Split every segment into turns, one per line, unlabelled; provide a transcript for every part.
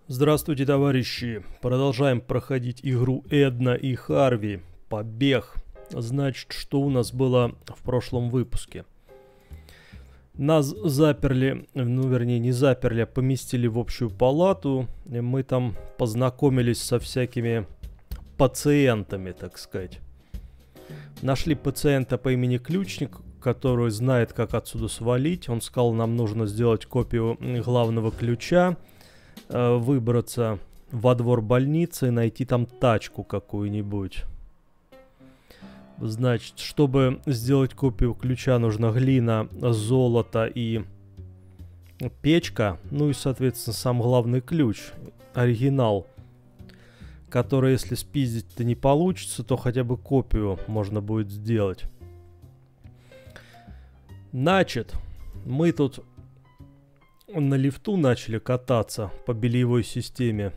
Здравствуйте, товарищи! Продолжаем проходить игру Эдна и Харви. Побег. Значит, что у нас было в прошлом выпуске? Нас заперли, вернее не заперли, а поместили в общую палату. И мы там познакомились со всякими пациентами, так сказать. Нашли пациента по имени Ключник, который знает, как отсюда свалить. Он сказал, нам нужно сделать копию главного ключа, выбраться во двор больницы и найти там тачку какую-нибудь. Значит, чтобы сделать копию ключа, нужна глина, золото и печка. Ну и, соответственно, сам главный ключ, оригинал, который, если спиздить-то не получится, то хотя бы копию можно будет сделать. Значит, мы тут на лифту начали кататься по бельевой системе,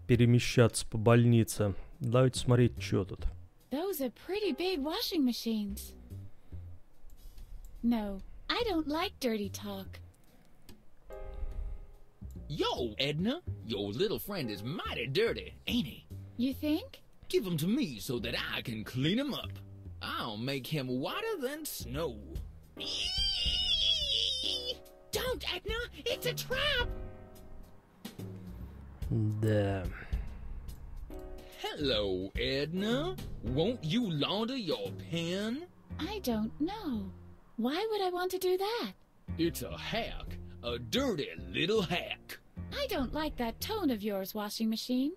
перемещаться по больнице. Давайте смотреть, что тут.
Those are pretty big washing machines. No, I don't like dirty talk.
Yo, Edna, your little friend is mighty dirty, ain't he?
You think?
Give him to me so that I can clean him up. I'll make him whiter than snow. Don't, Edna! It's a trap!
Да.
Hello, Edna. Won't you launder your pen?
I don't know. Why would I want to do that?
It's a hack. A dirty little hack.
I don't like that tone of yours, washing machine.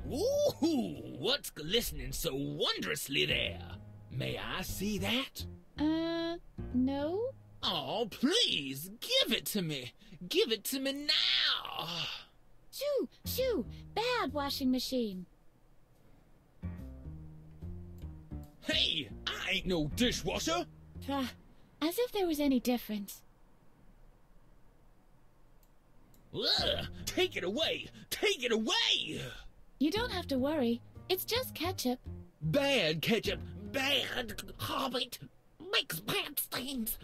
Woohoo! What's glistening so wondrously there? May I see that?
No?
Oh, please, give it to me. Give it to me now.
Shoo! Shoo! Bad washing machine.
Hey, I ain't no dishwasher.
As if there was any difference.
Ugh, take it away. Take it away.
You don't have to worry. It's just ketchup.
Bad ketchup. Bad hobbit. Makes bad stains.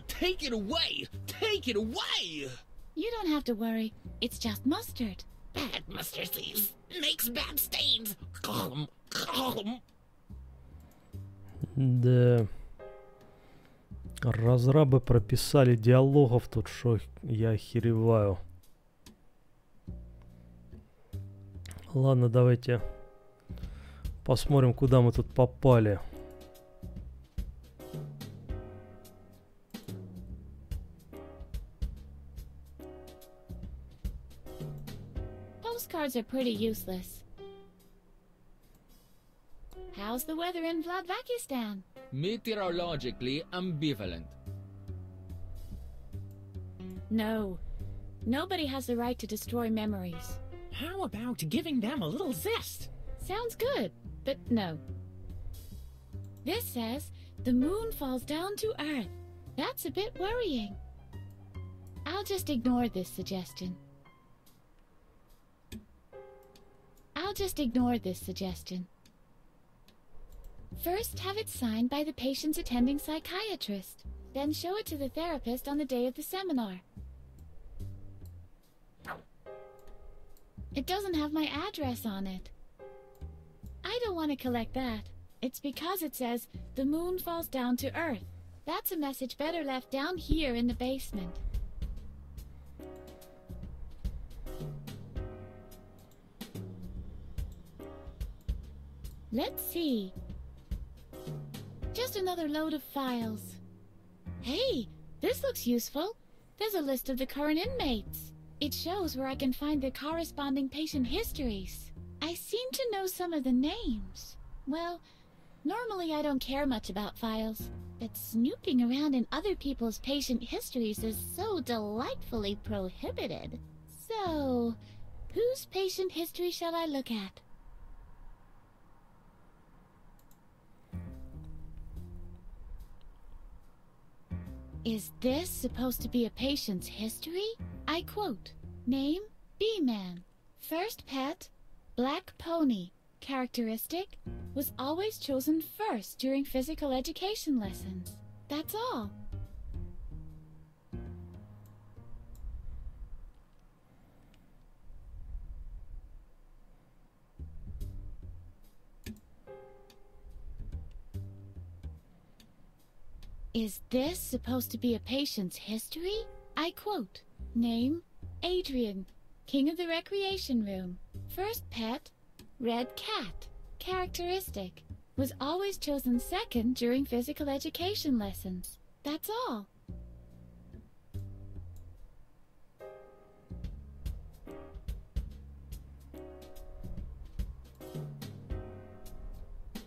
Take it away. Take it away.
You don't have to worry. It's just mustard.
Bad mustard seeds. Makes bad stains.
Да. Разрабы прописали диалогов тут, что я охереваю. Ладно, давайте посмотрим, куда мы тут попали.
Postcards are pretty useless. How's the weather in Vladvakistan?
Meteorologically ambivalent.
No. Nobody has the right to destroy memories.
How about giving them a little zest?
Sounds good, but no. This says, the moon falls down to Earth. That's a bit worrying. I'll just ignore this suggestion. First, have it signed by the patient's attending psychiatrist. Then show it to the therapist on the day of the seminar. It doesn't have my address on it. I don't want to collect that. It's because it says, the moon falls down to Earth. That's a message better left down here in the basement. Let's see. Just another load of files. Hey, this looks useful. There's a list of the current inmates. It shows where I can find their corresponding patient histories. I seem to know some of the names. Well, normally I don't care much about files, but snooping around in other people's patient histories is so delightfully prohibited. So, whose patient history shall I look at? Is this supposed to be a patient's history? I quote, name, B-man. First pet, black pony. Characteristic, was always chosen first during physical education lessons. That's all. Is this supposed to be a patient's history? I quote, name, Adrian, king of the recreation room. First pet, red cat. Characteristic, was always chosen second during physical education lessons. That's all.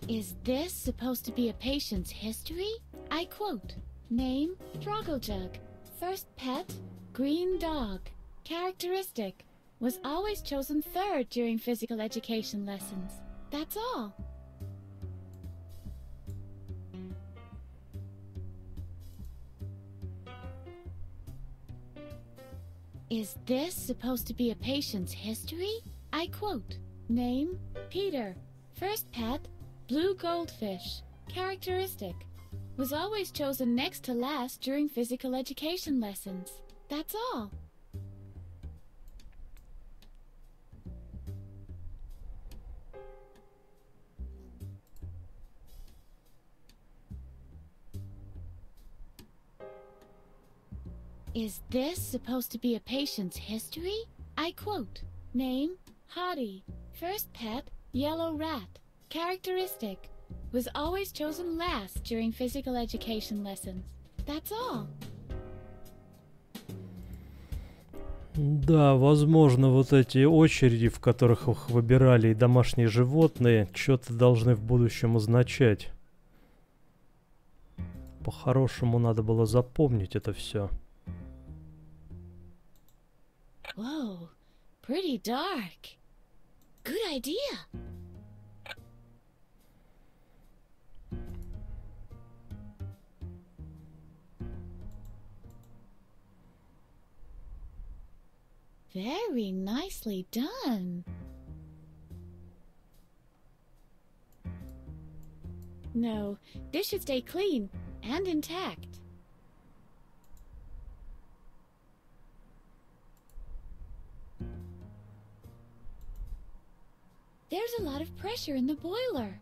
Is this supposed to be a patient's history? I quote, name, Drogglejug. First pet, green dog. Characteristic, was always chosen third during physical education lessons. That's all. Is this supposed to be a patient's history? I quote, name, Peter. First pet, blue goldfish. Characteristic, was always chosen next to last during physical education lessons. That's all. Is this supposed to be a patient's history? I quote, name, Hottie. First pet, yellow rat. Characteristic, was always chosen last during physical education lessons. That's all.
Да, возможно, вот эти очереди, в которых их выбирали и домашние животные, что-то должны в будущем означать. По-хорошему надо было запомнить это все.
Whoa, pretty dark. Good idea. Very nicely done. No, this should stay clean and intact. There's a lot of pressure in the boiler.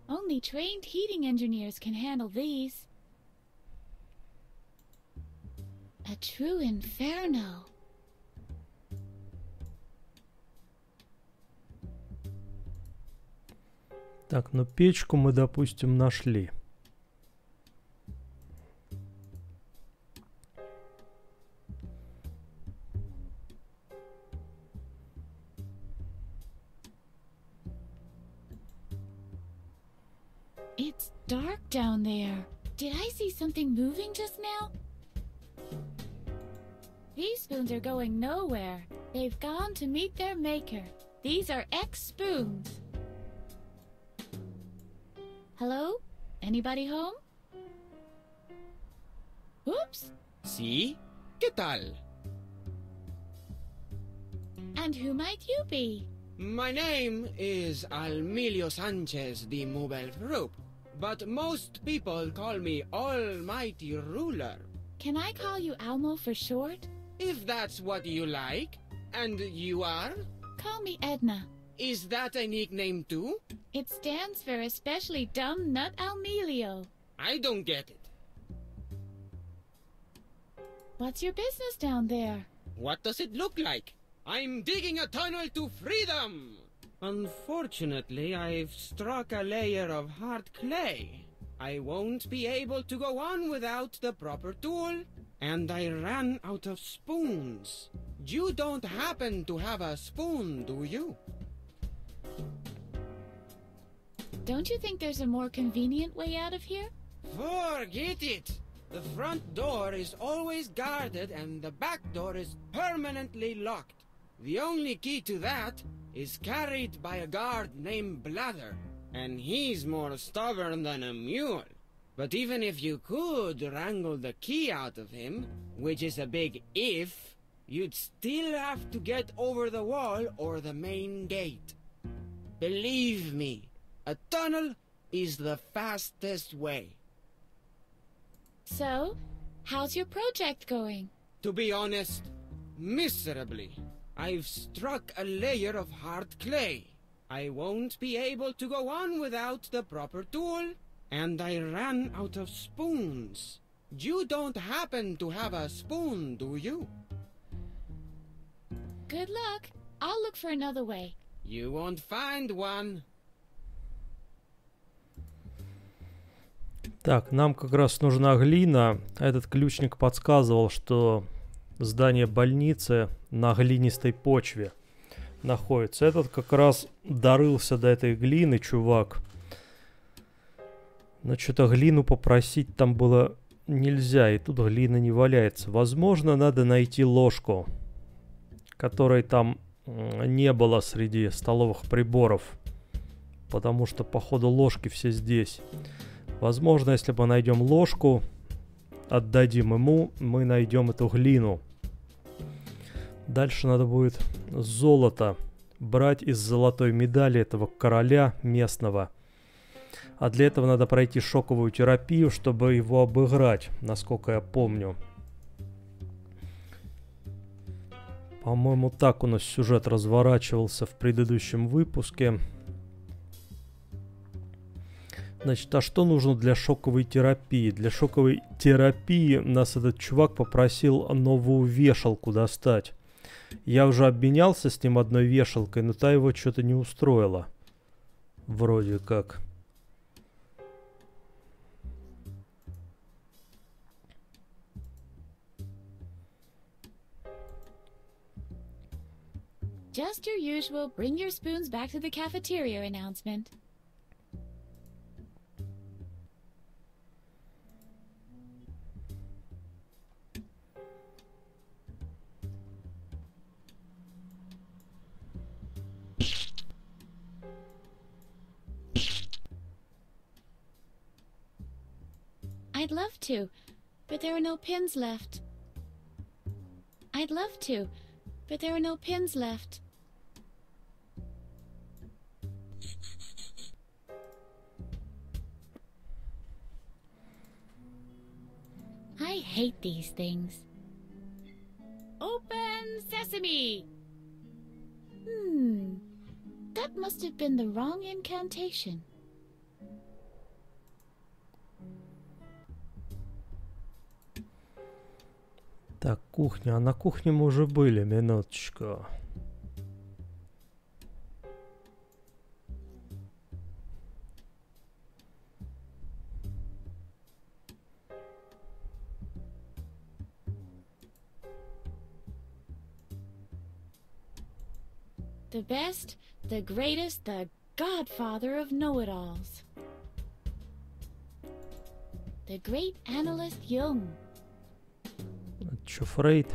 Only trained heating engineers can handle these. A true inferno.
Так, ну печку мы, допустим, нашли.
It's dark down there. Did I see something moving just now? These spoons are going nowhere. They've gone to meet their maker. These are X-spoons. Hello? Anybody home? Oops.
¿Sí? ¿Qué tal?
And who might you be?
My name is Almilio Sanchez de Mubelfrup, but most people call me Almighty Ruler.
Can I call you Almo for short?
If that's what you like. And you are?
Call me Edna.
Is that a nickname too?
It stands for Especially Dumb Nut Almilio.
I don't get it.
What's your business down there?
What does it look like? I'm digging a tunnel to freedom! Unfortunately, I've struck a layer of hard clay. I won't be able to go on without the proper tool, and I ran out of spoons. You don't happen to have a spoon, do you?
Don't you think there's a more convenient way out of here?
Forget it! The front door is always guarded and the back door is permanently locked. The only key to that is carried by a guard named Blather, and he's more stubborn than a mule. But even if you could wrangle the key out of him, which is a big if, you'd still have to get over the wall or the main gate. Believe me, a tunnel is the fastest way.
So, how's your project going?
To be honest, miserably. I've struck a layer of hard clay. I won't be able to go on without the proper tool, and I ran out of spoons. You don't happen to have a spoon, do you?
Good luck. I'll look for another way.
You won't find one.
Так, нам как раз нужна глина. Этот ключник подсказывал, что здание больницы на глинистой почве находится. Этот как раз дорылся до этой глины, чувак. Но что-то глину попросить там было нельзя, и тут глина не валяется. Возможно, надо найти ложку, которой там не было среди столовых приборов, потому что, походу, ложки все здесь. Возможно, если мы найдем ложку, отдадим ему, мы найдем эту глину. Дальше надо будет золото брать из золотой медали этого короля местного. А для этого надо пройти шоковую терапию, чтобы его обыграть, насколько я помню. По-моему, так у нас сюжет разворачивался в предыдущем выпуске. Значит, а что нужно для шоковой терапии? Для шоковой терапии нас этот чувак попросил новую вешалку достать. Я уже обменялся с ним одной вешалкой, но та его что-то не устроила. Вроде как.
Just your usual bring your spoons back to the cafeteria announcement. I'd love to, but there are no pins left. I'd love to, but there are no pins left. I hate these things. Open sesame! That must have been the wrong incantation.
Так, кухня. А на кухне мы уже были. Минуточку.
The best, the greatest, the godfather of know-it-alls. The great analyst Jung.
Чё, Фрейд?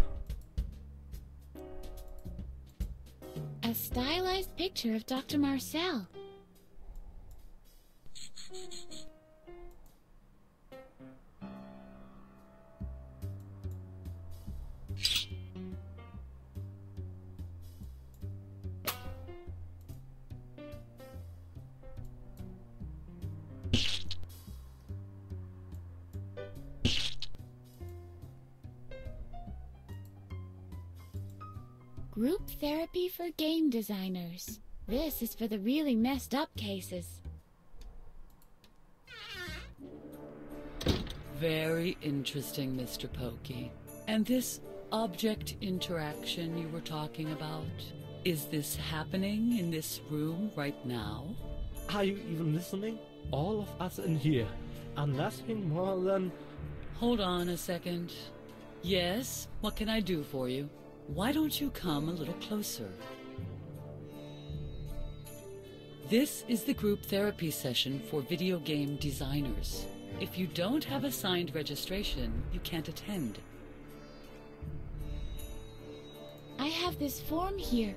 A stylized picture of Dr. Marcel. Group therapy for game designers. This is for the really messed up cases.
Very interesting, Mr. Pokey. And this object interaction you were talking about, is this happening in this room right now?
Are you even listening? All of us in here are nothing more than...
Hold on a second. Yes, what can I do for you? Why don't you come a little closer? This is the group therapy session for video game designers. If you don't have a signed registration, you can't attend.
I have this form here.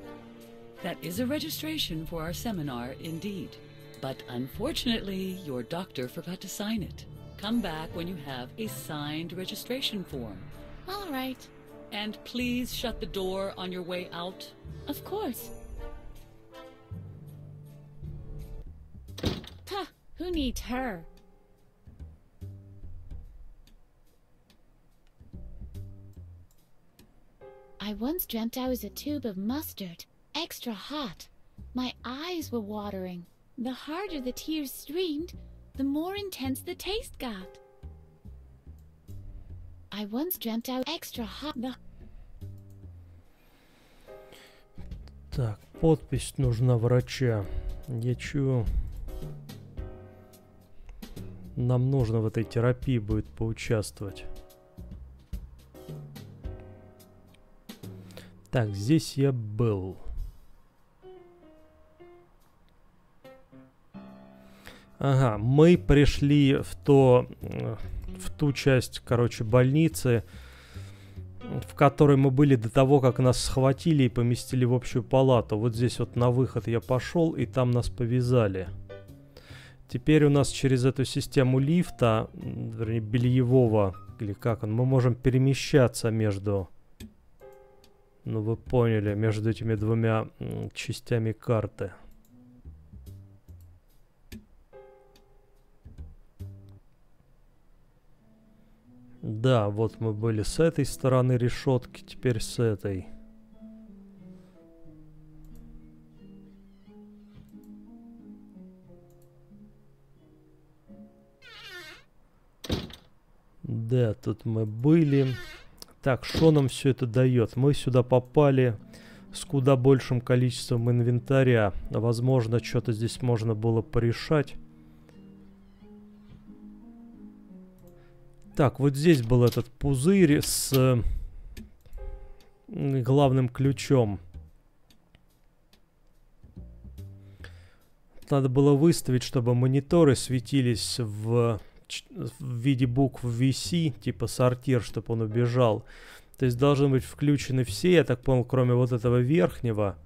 That is a registration for our seminar, indeed. But unfortunately, your doctor forgot to sign it. Come back when you have a signed registration form.
All right.
And please shut the door on your way out.
Of course. Who needs her? I once dreamt I was a tube of mustard, extra hot. My eyes were watering. The harder the tears streamed, the more intense the taste got. I once dreamt I was extra hot.
Так, подпись нужна врача. Я чую, нам нужно в этой терапии будет поучаствовать. Так, здесь я был. Ага, мы пришли в ту часть, короче, больницы, в которой мы были до того, как нас схватили и поместили в общую палату. Вот здесь вот на выход я пошел, и там нас повязали. Теперь у нас через эту систему лифта, вернее, бельевого, или как он, мы можем перемещаться между, ну вы поняли, между этими двумя частями карты. Да, вот мы были с этой стороны решетки, теперь с этой. Да, тут мы были. Так, что нам все это дает? Мы сюда попали с куда большим количеством инвентаря. Возможно, что-то здесь можно было порешать. Так, вот здесь был этот пузырь с главным ключом. Надо было выставить, чтобы мониторы светились в виде букв VC, типа сортир, чтобы он убежал. То есть должны быть включены все, я так понял, кроме вот этого верхнего.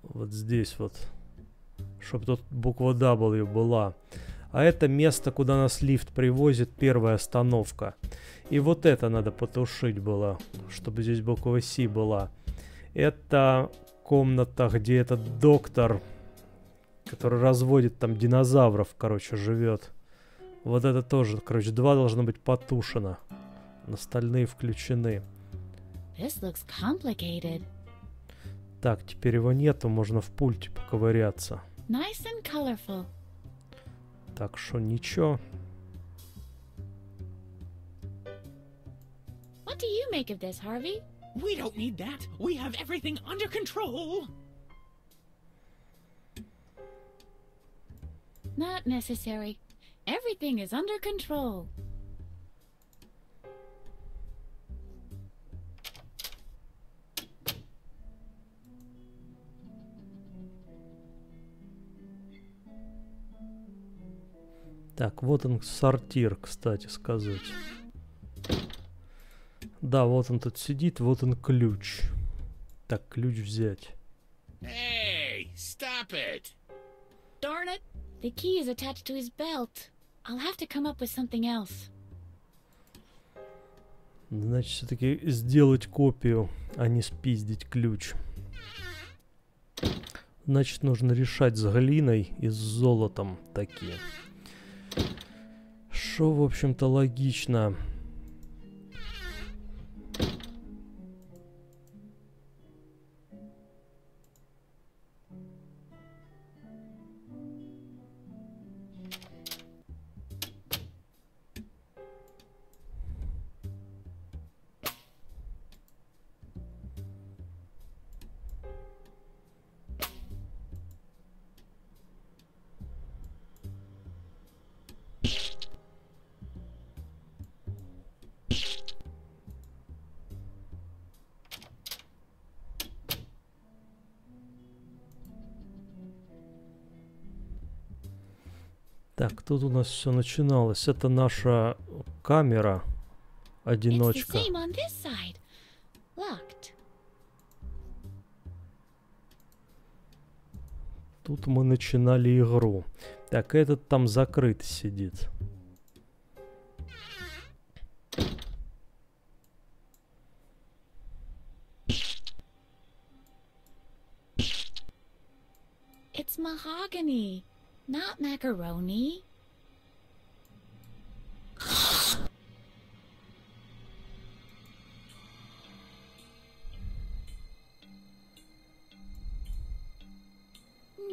Вот здесь вот. Чтобы тут буква W была. А это место, куда нас лифт привозит, первая остановка. И вот это надо потушить было, чтобы здесь буква C была. Это комната, где этот доктор, который разводит там динозавров, короче, живет. Вот это тоже, короче, 2 должно быть потушено. Остальные включены.
This looks complicated.
Так, теперь его нету, можно в пульте поковыряться.
Nice and colorful.
Так что ничего.
What do you make of this, Harvey?
We don't need that. We have everything under control.
Not necessary. Everything is under control.
Так, вот он сортир, кстати сказать. Да, вот он тут сидит, вот он ключ. Так, ключ взять.
Hey, stop it!
Darn it! The key is attached to his belt. I'll have to come up with something else.
Значит, все-таки сделать копию, а не спиздить ключ. Значит, нужно решать с глиной и с золотом такие. Шо, в общем-то, логично. Так, тут у нас все начиналось. Это наша камера, одиночка.
It's the same on this side. Locked.
Тут мы начинали игру. Так, этот там закрыт сидит.
It's mahogany. Not macaroni.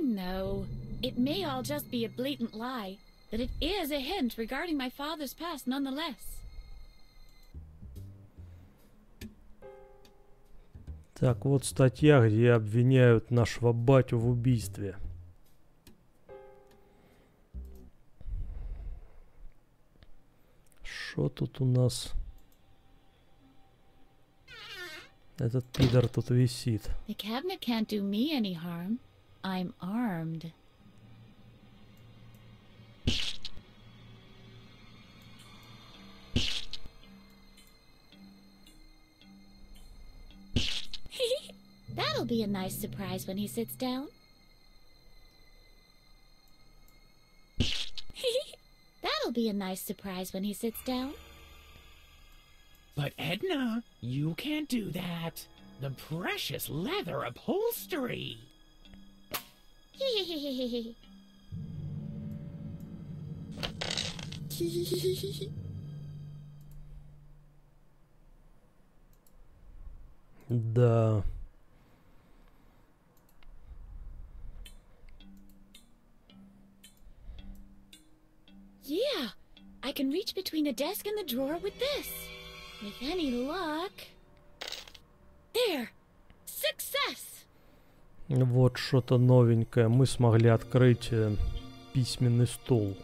No, it may all just be a blatant lie, but it is a hint regarding my father's past nonetheless.
Так, вот статья, где обвиняют нашего батю в убийстве. Что тут у нас? Этот пидор тут висит.
The cabinet can't do me any harm. I'm armed. That'll be a nice surprise when he sits down. That'll be a nice surprise when he sits down.
But Edna, you can't do that. The precious leather upholstery.
Да.
Yeah, I can reach between the desk and the drawer with this. With any luck. There! Success!
Вот что-то новенькое. Мы смогли открыть письменный стол.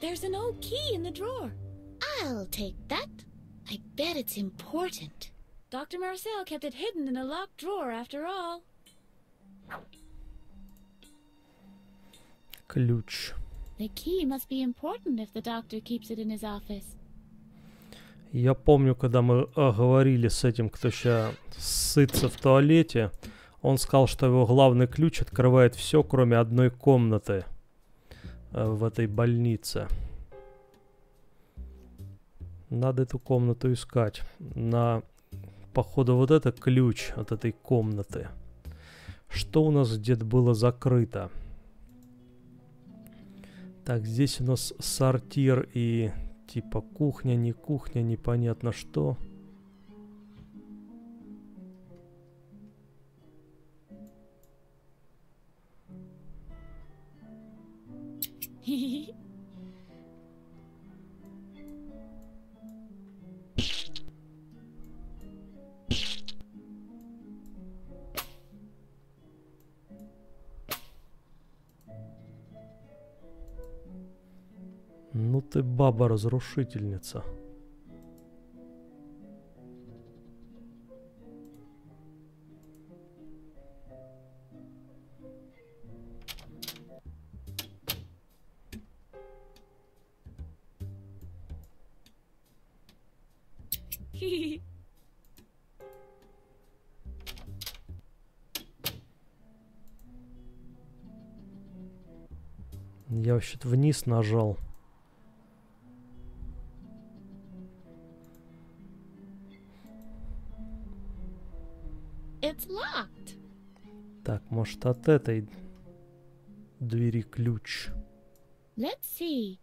There's an old key in the drawer. I'll take that. I bet it's important. Dr. Marcel kept it hidden in a locked drawer after all.
Ключ.
The key must be important if the doctor keeps it in his office.
Я помню, когда мы говорили с этим, кто сейчас ссытся в туалете, он сказал, что его главный ключ открывает все, кроме одной комнаты в этой больнице. Надо эту комнату искать. Походу, вот это ключ от этой комнаты. Что у нас где-то было закрыто? Так, здесь у нас сортир и типа кухня, непонятно что. Ну ты баба-разрушительница. Я вообще-то вниз нажал.
It's locked.
Так, может от этой двери ключ.
Let's see.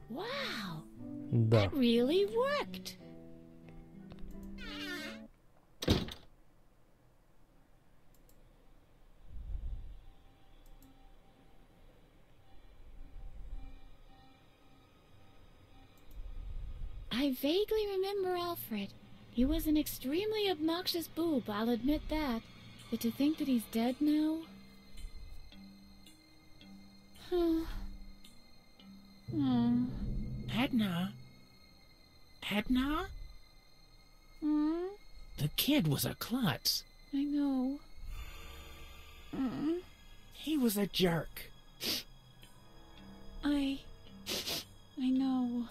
Wow.
Да.
That really worked. I vaguely remember Alfred. He was an extremely obnoxious boob, I'll admit that. But to think that he's dead now?
Edna? Edna? The kid was a klutz.
I know.
He was a jerk.
I know.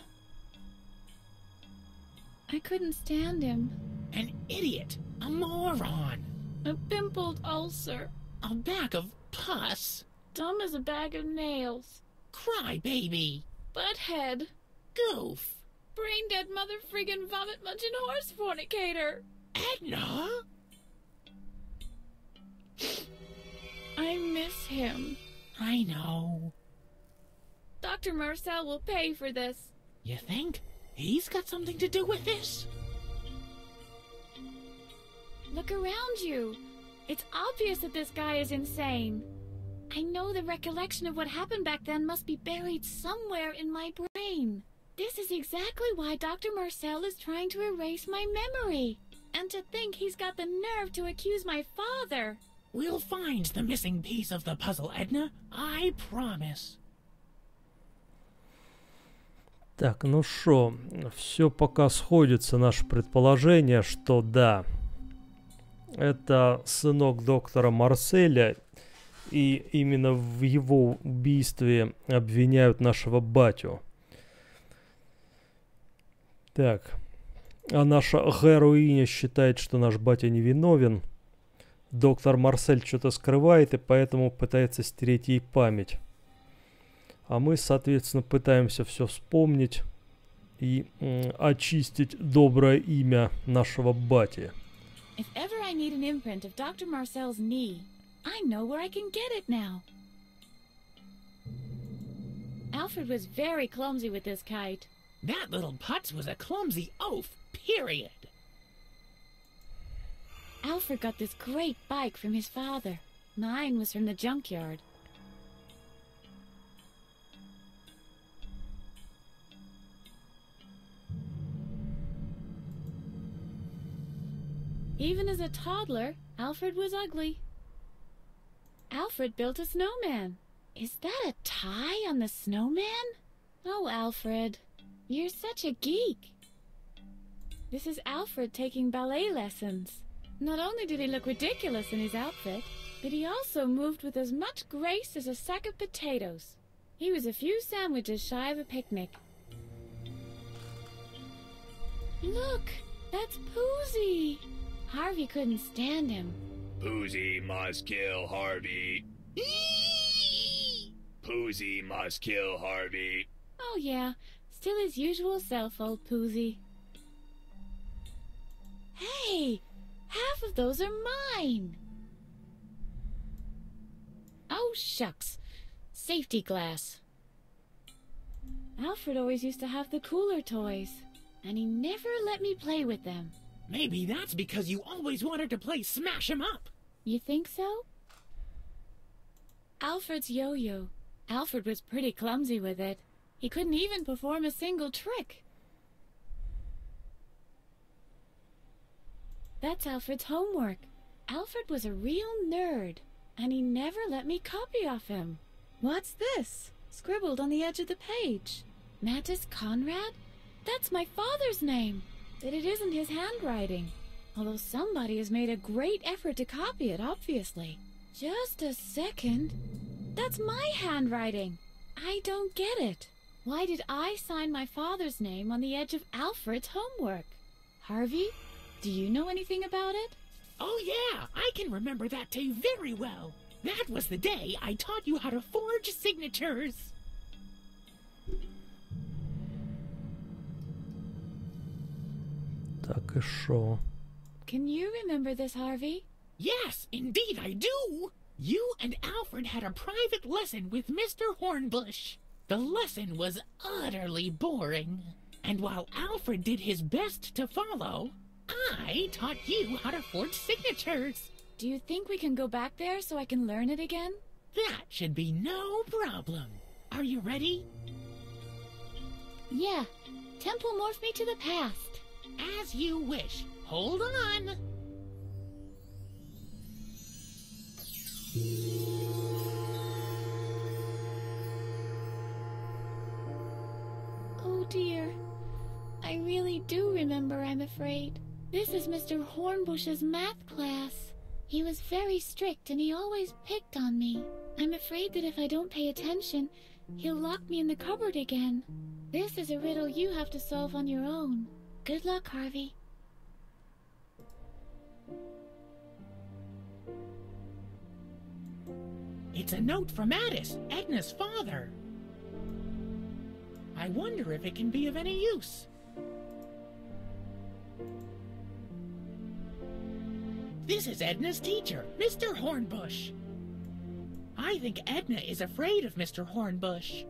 I couldn't stand him.
An idiot. A moron.
A pimpled ulcer.
A bag of pus.
Dumb as a bag of nails.
Cry baby.
Butthead.
Goof.
Brain dead mother friggin' vomit munching horse fornicator.
Edna?
him.
I know.
Dr. Marcel will pay for this.
You think? He's got something to do with this?
Look around you. It's obvious that this guy is insane. I know the recollection of what happened back then must be buried somewhere in my brain. This is exactly why Dr. Marcel is trying to erase my memory. And to think he's got the nerve to accuse my father.
We'll find the missing piece of the puzzle, Edna. I promise.
Так, ну шо, все пока сходится, наше предположение, что да, это сынок доктора Марселя, и именно в его убийстве обвиняют нашего батю. Так, а наша героиня считает, что наш батя невиновен. Доктор Марсель что-то скрывает и поэтому пытается стереть ей память. А мы, соответственно, пытаемся все вспомнить и очистить доброе имя нашего бати.
If ever I need an imprint of Dr. Marcel's knee, I know where I can get it now. Alfred was very clumsy with this kite.
That little putz was a clumsy oaf, period.
Alfred got this great bike from his father. Mine was from the junkyard. Even as a toddler, Alfred was ugly. Alfred built a snowman. Is that a tie on the snowman? Oh, Alfred, you're such a geek. This is Alfred taking ballet lessons. Not only did he look ridiculous in his outfit, but he also moved with as much grace as a sack of potatoes. He was a few sandwiches shy of a picnic. Look, that's Poozy. Harvey couldn't stand him.
Poozy must kill Harvey. Poozy must kill Harvey.
Oh yeah, still his usual self, old Poozy. Hey, half of those are mine. Oh shucks, safety glass. Alfred always used to have the cooler toys, and he never let me play with them.
Maybe that's because you always wanted to play Smash 'em Up.
You think so? Alfred's yo-yo. Alfred was pretty clumsy with it. He couldn't even perform a single trick. That's Alfred's homework. Alfred was a real nerd, and he never let me copy off him. What's this? Scribbled on the edge of the page. Mattis Conrad? That's my father's name. But it isn't his handwriting. Although somebody has made a great effort to copy it, obviously. Just a second. That's my handwriting. I don't get it. Why did I sign my father's name on the edge of Alfred's homework? Harvey, do you know anything about it?
Oh yeah, I can remember that day very well. That was the day I taught you how to forge signatures.
Так и шо?
Can you remember this, Harvey?
Yes, indeed I do. You and Alfred had a private lesson with Mr. Hornbush. The lesson was utterly boring. And while Alfred did his best to follow, I taught you how to forge signatures.
Do you think we can go back there so I can learn it again?
That should be no problem. Are you ready?
Yeah. Temple morph me to the past.
As you wish. Hold on.
Oh dear. I really do remember, I'm afraid. This is Mr. Hornbush's math class. He was very strict and he always picked on me. I'm afraid that if I don't pay attention, he'll lock me in the cupboard again. This is a riddle you have to solve on your own. Good luck, Harvey.
It's a note from Addis, Edna's father. I wonder if it can be of any use. This is Edna's teacher, Mr. Hornbush. I think Edna is afraid of Mr. Hornbush.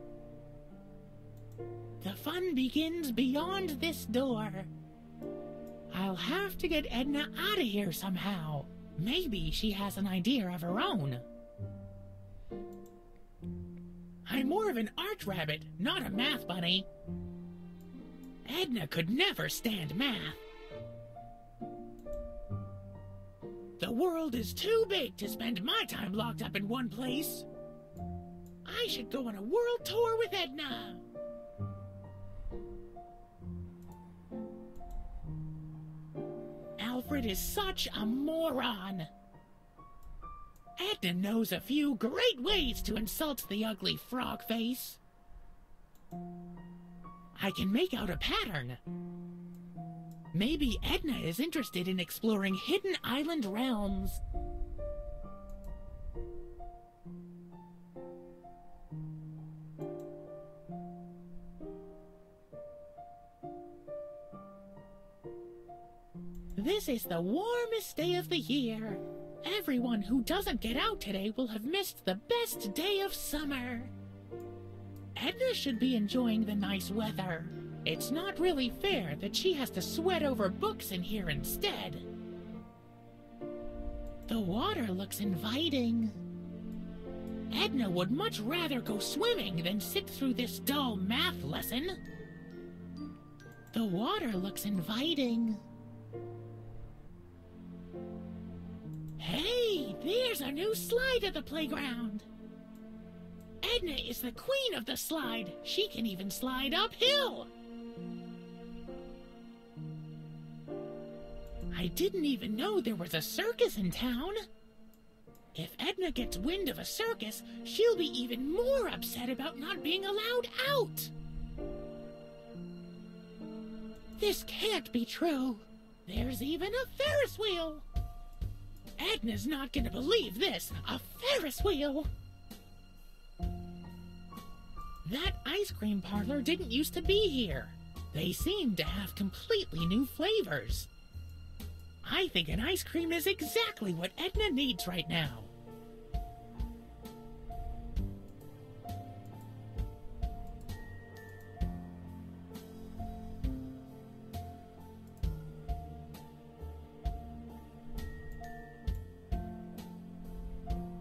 The fun begins beyond this door. I'll have to get Edna out of here somehow. Maybe she has an idea of her own. I'm more of an art rabbit, not a math bunny. Edna could never stand math. The world is too big to spend my time locked up in one place. I should go on a world tour with Edna. Alfred is such a moron. Edna knows a few great ways to insult the ugly frog face. I can make out a pattern. Maybe Edna is interested in exploring hidden island realms. This is the warmest day of the year. Everyone who doesn't get out today will have missed the best day of summer. Edna should be enjoying the nice weather. It's not really fair that she has to sweat over books in here instead. The water looks inviting. Edna would much rather go swimming than sit through this dull math lesson. The water looks inviting. Hey, there's a new slide at the playground. Edna is the queen of the slide. She can even slide uphill. I didn't even know there was a circus in town. If Edna gets wind of a circus, she'll be even more upset about not being allowed out. This can't be true. There's even a Ferris wheel. Edna's not gonna believe this. A Ferris wheel. That ice cream parlor didn't used to be here. They seem to have completely new flavors. I think an ice cream is exactly what Edna needs right now.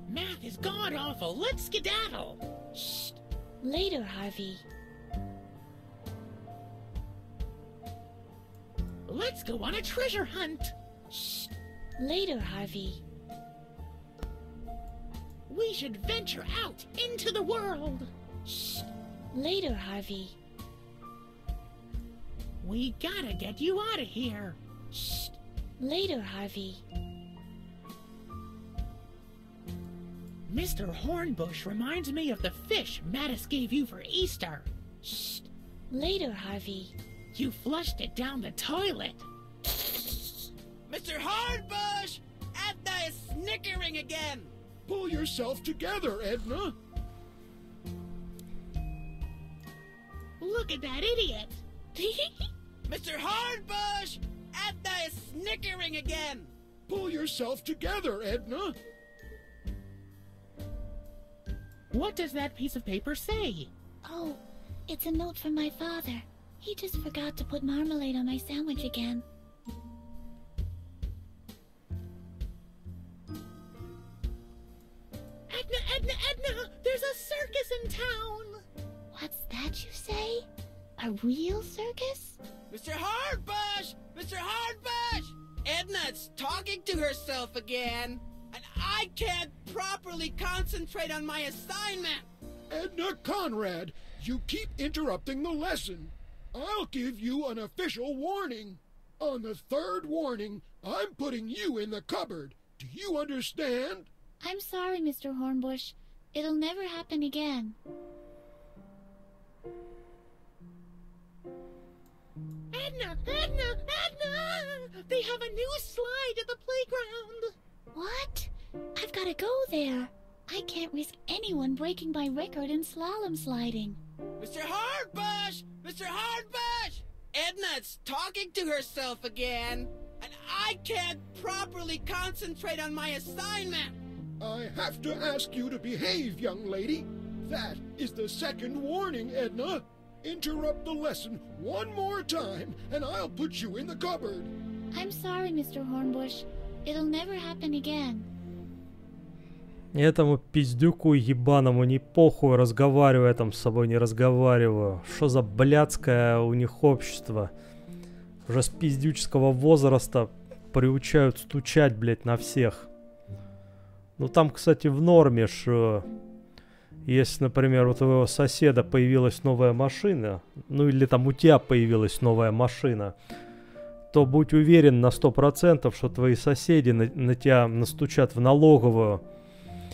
Math is god-awful. Let's skedaddle.
Shh. Later, Harvey.
Let's go on a treasure hunt.
Shh. Later, Harvey.
We should venture out into the world.
Shh. Later, Harvey.
We gotta get you out of here.
Shh. Later, Harvey.
Mr. Hornbush reminds me of the fish Mattis gave you for Easter.
Shh. Later, Harvey.
You flushed it down the toilet.
Mr. Hornbush! Edna is snickering again!
Pull yourself together, Edna.
Look at that idiot.
Mr. Hornbush! Edna is snickering again!
Pull yourself together, Edna.
What does that piece of paper say?
Oh, it's a note from my father. He just forgot to put marmalade on my sandwich again.
Edna! There's a circus in town!
What's that you say? A real circus?
Mr. Hornbush! Mr. Hornbush! Edna's talking to herself again, and I can't properly concentrate on my assignment!
Edna Conrad, you keep interrupting the lesson. I'll give you an official warning. On the third warning, I'm putting you in the cupboard. Do you understand?
I'm sorry, Mr. Hornbush. It'll never happen again.
Edna! They have a new slide at the playground!
What? I've got to go there. I can't risk anyone breaking my record in slalom sliding.
Mr. Hornbush! Mr. Hornbush! Edna's talking to herself again, and I can't properly concentrate on my assignment!
I have to ask you to behave, young lady. That is the second warning, Edna. Interrupt the lesson one more time, and I'll put you in the cupboard.
I'm sorry, Mr. Hornbush. It'll never happen again.
Этому пиздюку ебаному не похуй, разговариваю я там с собой, не разговариваю. Что за блядское у них общество? Уже с пиздюческого возраста приучают стучать, блядь, на всех. Ну там, кстати, в норме, что если, например, у твоего соседа появилась новая машина, ну или там у тебя появилась новая машина, то будь уверен на 100%, что твои соседи на тебя настучат в налоговую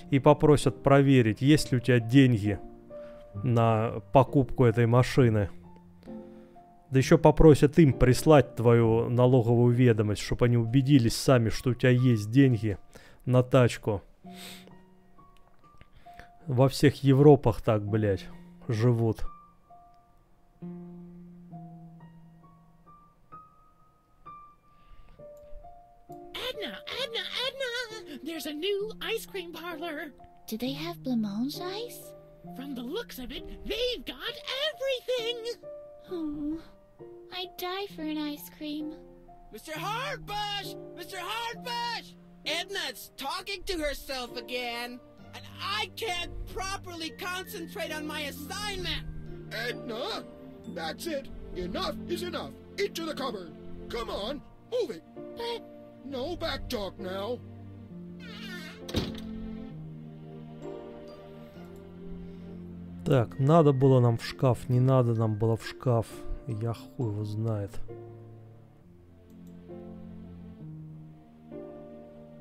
и попросят проверить, есть ли у тебя деньги на покупку этой машины. Да еще попросят им прислать твою налоговую ведомость, чтобы они убедились сами, что у тебя есть деньги на тачку. Во всех Европах так, блядь, живут.
Edna! There's a new ice cream parlor.
Do they have blancmange ice?
From the looks of it, they've got everything.
Oh, I'd die for an ice cream.
Mr. Hardbush! Mr. Hardbush! Edna's talking to herself again, and I can't properly concentrate on my assignment.
Edna! That's it. Enough is enough. Into the cupboard. Come on, move it.
But...
No back talk now.
Так, надо было нам в шкаф, не надо нам было в шкаф. Я хуй его знает.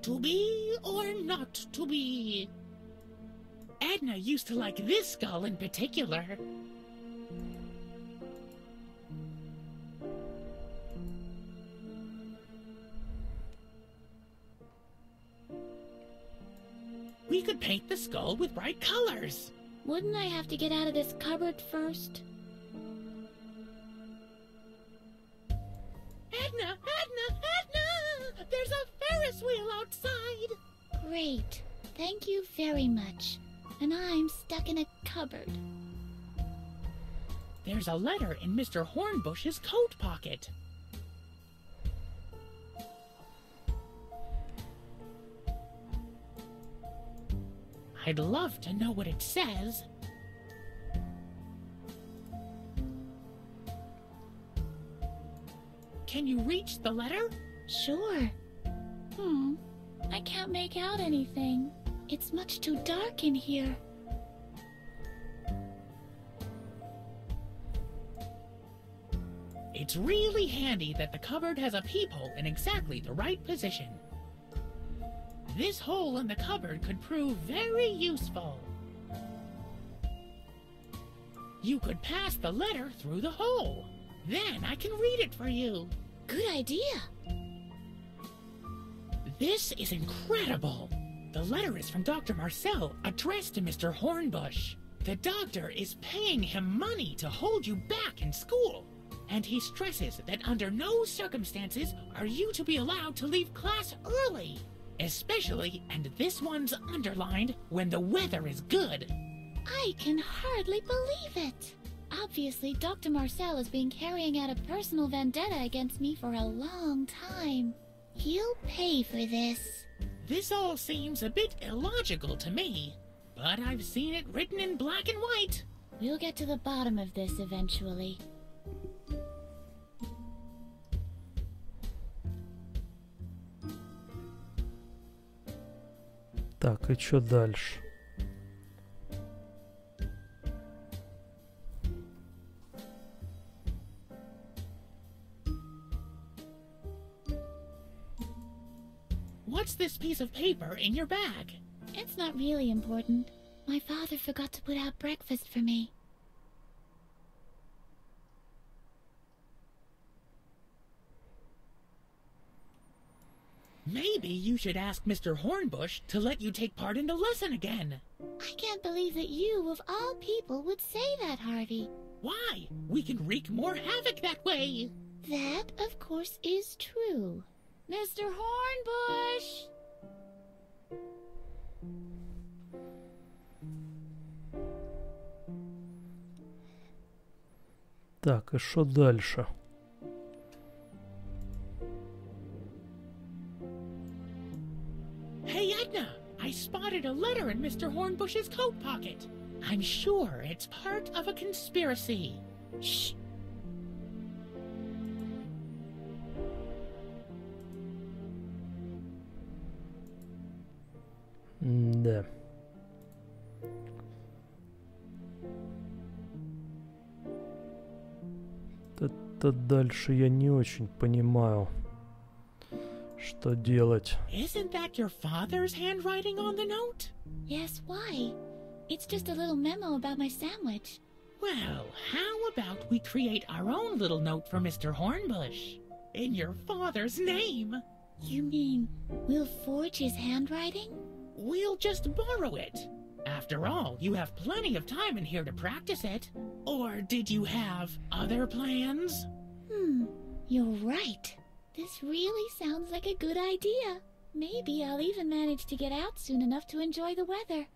To be or not to be? Edna used to like this skull in particular. We could paint the skull with bright colors.
Wouldn't I have to get out of this cupboard first?
Edna! There's a Ferris wheel outside!
Great. Thank you very much. And I'm stuck in a cupboard.
There's a letter in Mr. Hornbush's coat pocket. I'd love to know what it says. Can you reach the letter?
Sure. I can't make out anything. It's much too dark in here.
It's really handy that the cupboard has a peephole in exactly the right position. This hole in the cupboard could prove very useful. You could pass the letter through the hole. Then I can read it for you.
Good idea.
This is incredible. The letter is from Dr. Marcel, addressed to Mr. Hornbush. The doctor is paying him money to hold you back in school. And he stresses that under no circumstances are you to be allowed to leave class early. Especially, and this one's underlined, when the weather is good.
I can hardly believe it. Obviously, Dr. Marcel has been carrying out a personal vendetta against me for a long time. He'll pay for this.
This all seems a bit illogical to me, but I've seen it written in black and white.
We'll get to the bottom of this eventually.
Так, и чё дальше?
What's this piece of paper in your bag?
It's not really important. My father forgot to put out breakfast for me.
Maybe you should ask Mr. Hornbush to let you take part in the lesson again.
I can't believe that you, of all people, would say that, Harvey.
Why? We can wreak more havoc that way.
That, of course, is true. Mr. Hornbush!
Так, и что дальше?
Hey, Edna! I spotted a letter in Mr. Hornbush's coat pocket. I'm sure it's part of a conspiracy. Shh!
Да. Это дальше я не очень понимаю, что делать.
Isn't that your father's handwriting on the note?
Yes, why? It's just a little memo about my sandwich.
Well, how about we create our own little note for Mr. Hornbush? In your father's name.
You mean we'll forge his handwriting?
We'll just borrow it. After all, you have plenty of time in here to practice it. Or did you have other plans?
You're right. This really sounds like a good idea. Maybe I'll even manage to get out soon enough to enjoy the weather.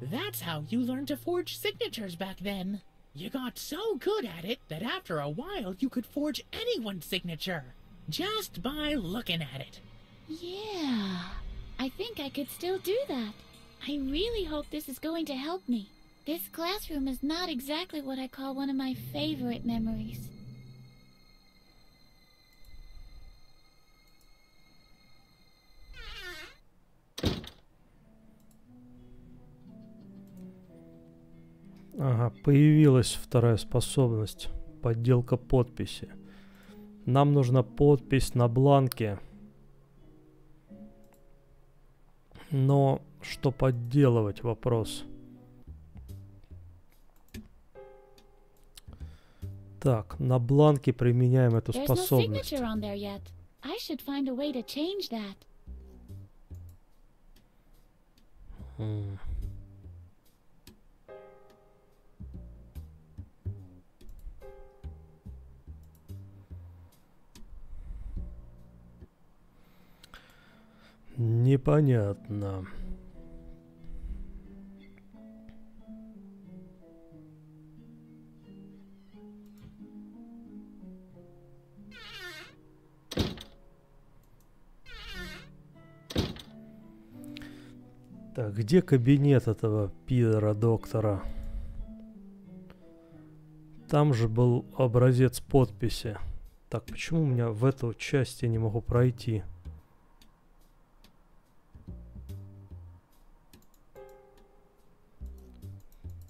That's how you learned to forge signatures back then. You got so good at it that after a while you could forge anyone's signature, just by looking at it.
Yeah, I think I could still do that. I really hope this is going to help me. This classroom is not exactly what I call one of my favorite memories.
Ага, появилась вторая способность. Подделка подписи. Нам нужна подпись на бланке. Но что подделывать? Вопрос. Так, на бланке применяем эту
There's no
способность.
signature on there yet. I should find a way to change that.
Непонятно. Так, где кабинет этого пидора-доктора? Там же был образец подписи. Так, почему у меня в эту часть я не могу пройти?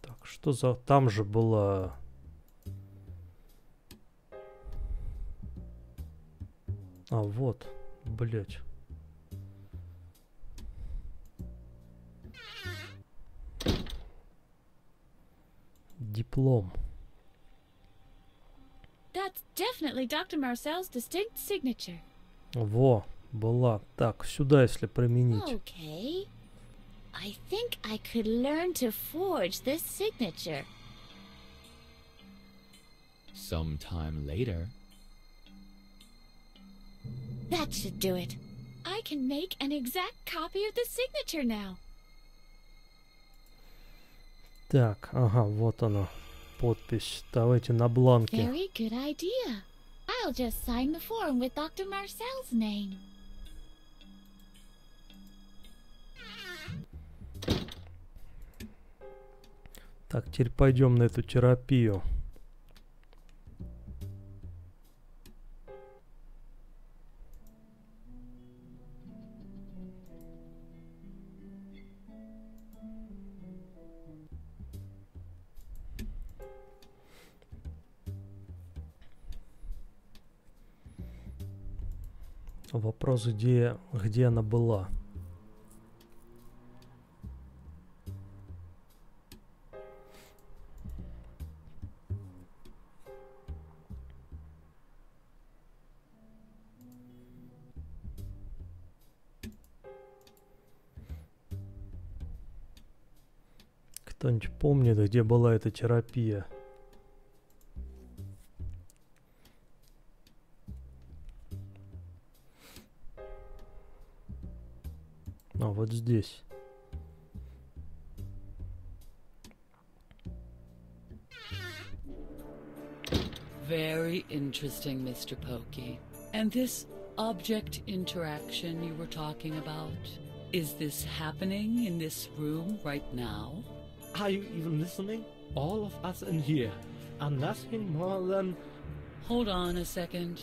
Так, что за... Там же была... А, вот. Блять. Диплом.
That's definitely Dr. Marcel's distinct signature.
Во, была. Так, сюда, если применить.
Okay. I think I could learn to forge this signature.
Sometime later.
That should do it. I can make an exact copy of the signature now.
Так, ага, вот она. Подпись. Давайте на бланке.
Very good idea. I'll just sign the form with Dr. Marcel's name.
Так, теперь пойдем на эту терапию. Вопрос, где она была? Кто-нибудь помнит, где была эта терапия? вот здесь.
Very interesting, Mr. Pokey. And this object interaction you were talking about, is this happening in this room right now?
Are you even listening? All of us in here are nothing more than...
Hold on a second.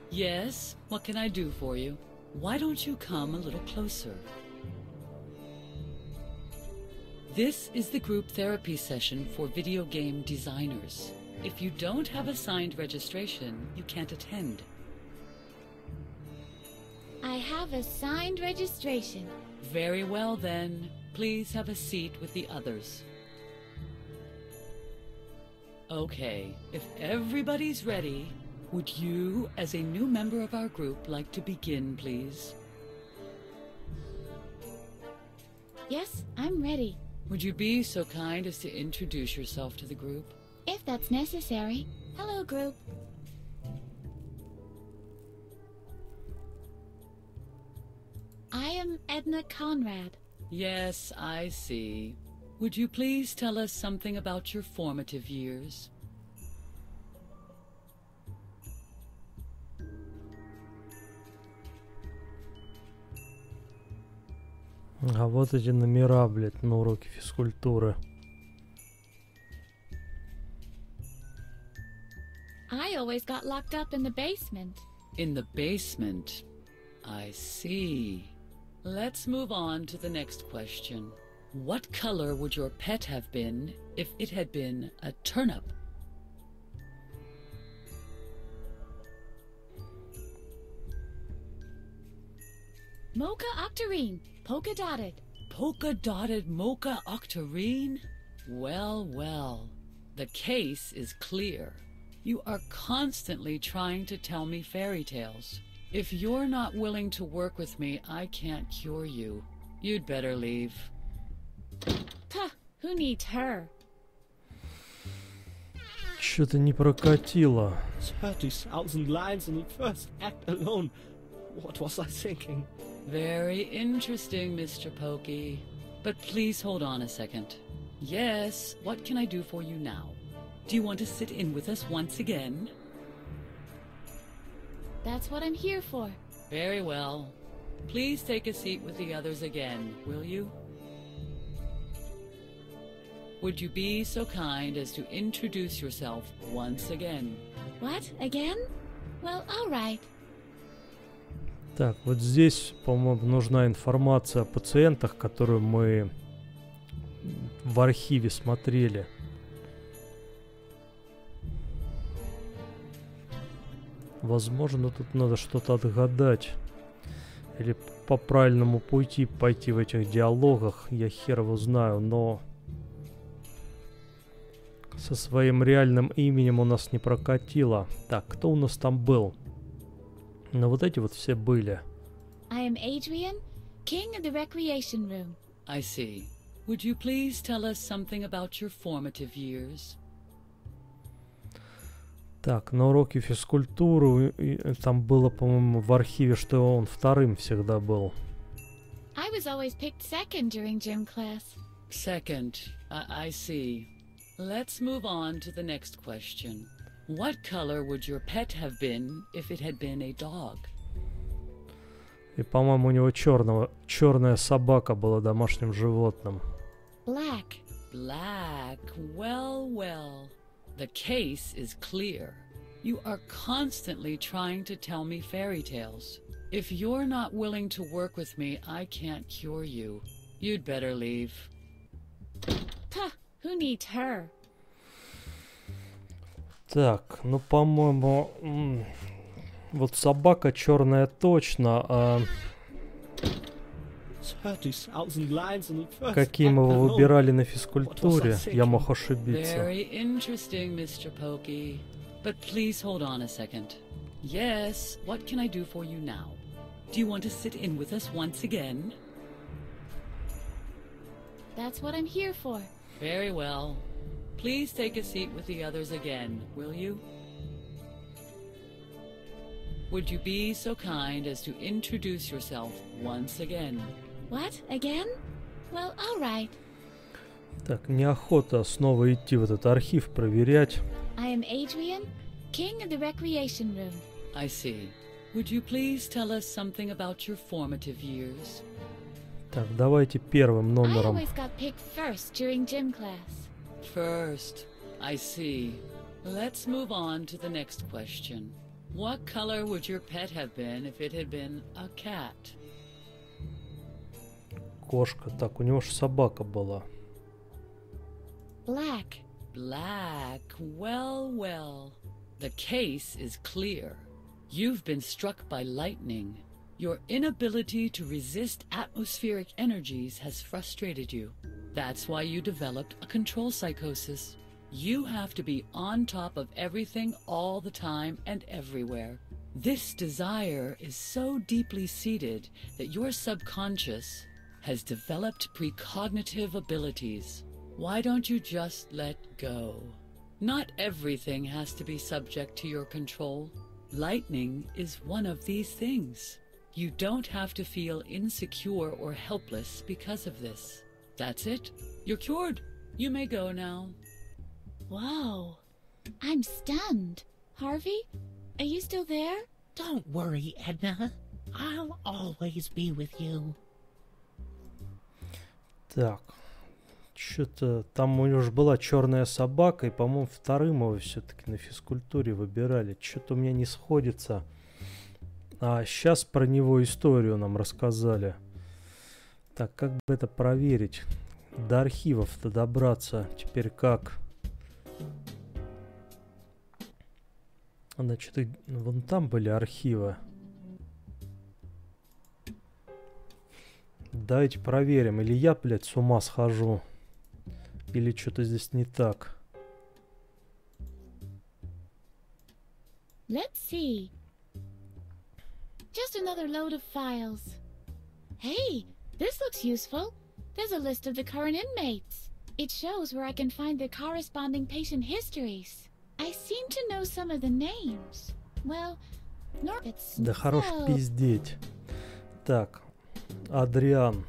Yes, what can I do for you? Why don't you come a little closer? This is the group therapy session for video game designers. If you don't have a signed registration, you can't attend.
I have a signed registration.
Very well then. Please have a seat with the others. Okay, if everybody's ready, would you, as a new member of our group, like to begin, please?
Yes, I'm ready.
Would you be so kind as to introduce yourself to the group?
If that's necessary. Hello, group. I am Edna Conrad.
Yes, I see. Would you please tell us something about your formative years?
А вот эти номера, блядь, на уроке физкультуры.
I always got locked up in the basement.
In the basement. I see. Let's move on to the next question. What color would your pet have been if it had been a turnip?
Mocha octarine, polka dotted.
Polka dotted mocha octarine? Well, well. The case is clear. You are constantly trying to tell me fairy tales. If you're not willing to work with me, I can't cure you. You'd better leave.
Puh, who needs her?
Что-то не прокатило.
30,000 lines in the first act alone. What was I thinking?
Very interesting, Mr. Pokey. But please hold on a second. Yes, what can I do for you now? Do you want to sit in with us once again?
That's what I'm here for.
Very well. Please take a seat with the others again, will you? Would you be so kind as to introduce yourself once again?
What? Again? Well, all right.
Так, вот здесь, по-моему, нужна информация о пациентах, которую мы в архиве смотрели. Возможно, тут надо что-то отгадать. Или по правильному пути пойти в этих диалогах. Я хер его знаю, но... Со своим реальным именем у нас не прокатило. Так, кто у нас там был? Ну, вот эти вот все были.
I am Adrian, king of the recreation room.
I see. Would you please tell us something about your formative years?
Так, на уроке физкультуры там было, по-моему, в архиве, что он вторым всегда был.
I was always picked second during gym class.
Second. I see. Let's move on to the next question. What color would your pet have been if it had been a dog?
И, по-моему, у него черная собака была домашним животным.
Black.
Black. Well, well. The case is clear. You are constantly trying to tell me fairy tales. If you're not willing to work with me, I can't cure you. You'd better leave.
Puh, who needs her?
Так, ну, по-моему, вот собака черная точно, а...
30,000 lines in the first
Какие мы
act
его
alone.
выбирали на физкультуре, я мог ошибиться.
Very interesting, Mr. Pokey. But please hold on a second. Yes, what can I do for you now? Do you want to sit in with us once again?
That's what I'm here for.
Very well. Please take a seat with the others again, will you? Would you be so kind as to introduce yourself once again?
What? Again? Well, all right.
Так, неохота снова идти в этот архив проверять.
I am Adrian, king of the recreation room.
I see. Would you please tell us something about your formative years?
Так, давайте первым
I
номером.
always got picked first during gym class.
First. I see. Let's move on to the next question. What color would your pet have been if it had been a cat?
Кошка. Так, у него же собака была.
Black.
Black. Well, well. The case is clear. You've been struck by lightning. Your inability to resist atmospheric energies has frustrated you. That's why you developed a control psychosis. You have to be on top of everything all the time and everywhere. This desire is so deeply seated that your subconscious has developed precognitive abilities. Why don't you just let go? Not everything has to be subject to your control. Lightning is one of these things. You don't have to feel insecure or helpless because of this. That's it. You're cured. You may go now.
Whoa. I'm stunned. Harvey, are you still there?
Don't worry, Edna. I'll always be with you.
Так. Что-то там у него же была черная собака, и, по-моему, вторым его все-таки на физкультуре выбирали. Что-то у меня не сходится. А сейчас про него историю нам рассказали. Так, как бы это проверить? До архивов-то добраться теперь как? Значит, вон там были архивы. Давайте проверим. Или я, блядь, с ума схожу. Или что-то здесь не так.
Let's see. Just another load of files. Hey, this looks useful. There's a list of the current inmates. It shows where I can find their corresponding patient histories. I seem to know some of the names. Well, it's
Да хорош пиздеть. Так, Адриан.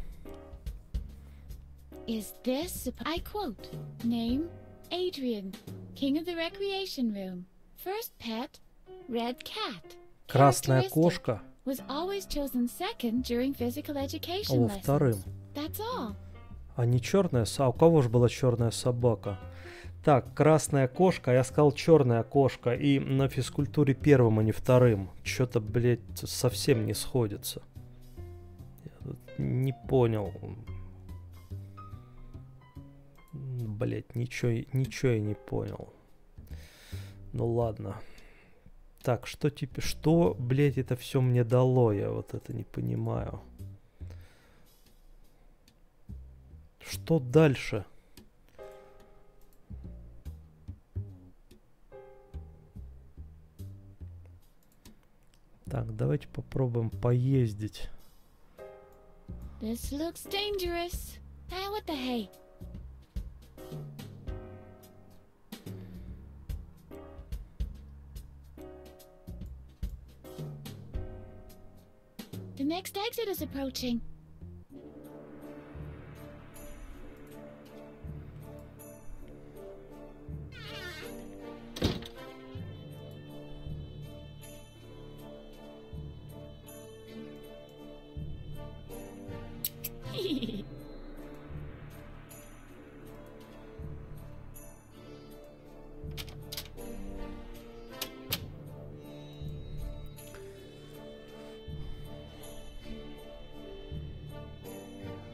Is this, I quote, name, Adrian, king of the recreation room. First pet, red cat.
Красная
Characteristic,
кошка.
was always chosen second during physical education
О,
lessons.
вторым.
That's all.
А не черная собака. А у кого же была черная собака? Так, красная кошка, а я сказал черная кошка. И на физкультуре первым, а не вторым. Что-то, блядь, совсем не сходится. Я не понял. Блядь, ничего я не понял. Ну ладно. Так, что теперь... Что, блядь, это все мне дало? Я вот это не понимаю. Что дальше? Так, давайте попробуем поездить.
This looks dangerous. Hey, what the hey? The next exit is approaching.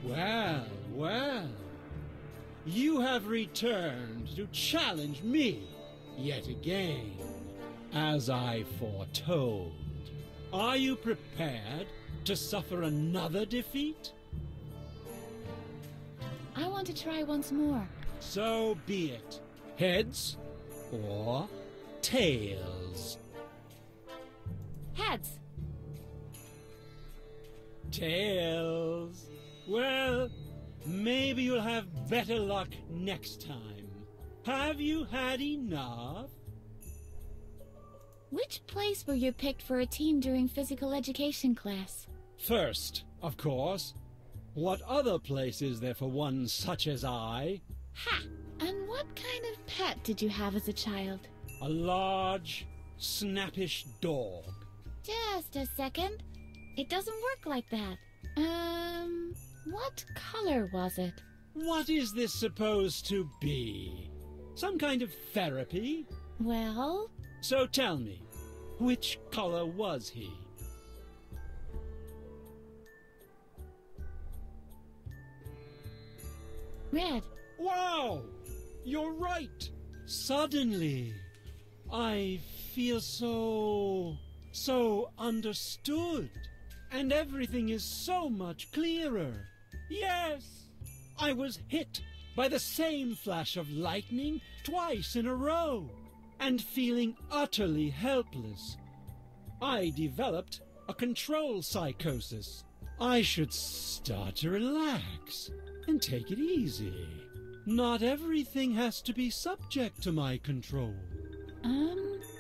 Well, well. You have returned to challenge me yet again, as I foretold. Are you prepared to suffer another defeat?
I want to try once more.
So be it. Heads or tails?
Heads.
Tails. Well, maybe you'll have better luck next time. Have you had enough?
Which place were you picked for a team during physical education class?
First, of course.
What other place is there for one such as I?
Ha! And what kind of pet did you have as a child?
A large, snappish dog.
Just a second. It doesn't work like that. What color was it?
What is this supposed to be? Some kind of therapy?
Well...
So tell me, which color was he?
Red.
Wow! You're right! Suddenly, I feel so understood. And everything is so much clearer. Yes! I was hit by the same flash of lightning twice in a row, and feeling utterly helpless. I developed a control psychosis. I should start to relax and take it easy. Not everything has to be subject to my control.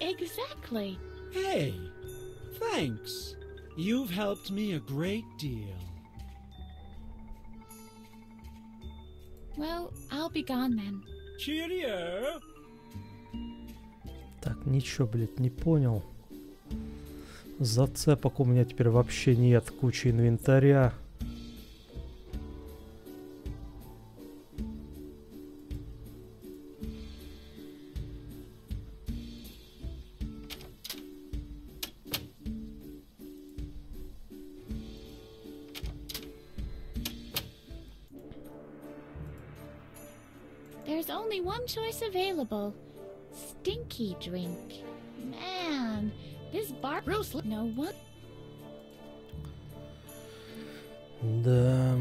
Exactly.
Hey, thanks. You've helped me a great deal.
Well, I'll be gone then.
Cheerio!
Так, ничего, блядь, не понял. Зацепок у меня теперь вообще нет. Куча инвентаря.
There's only one choice available. Stinky drink. Man, this bar...
Bruce,
No one...
Да.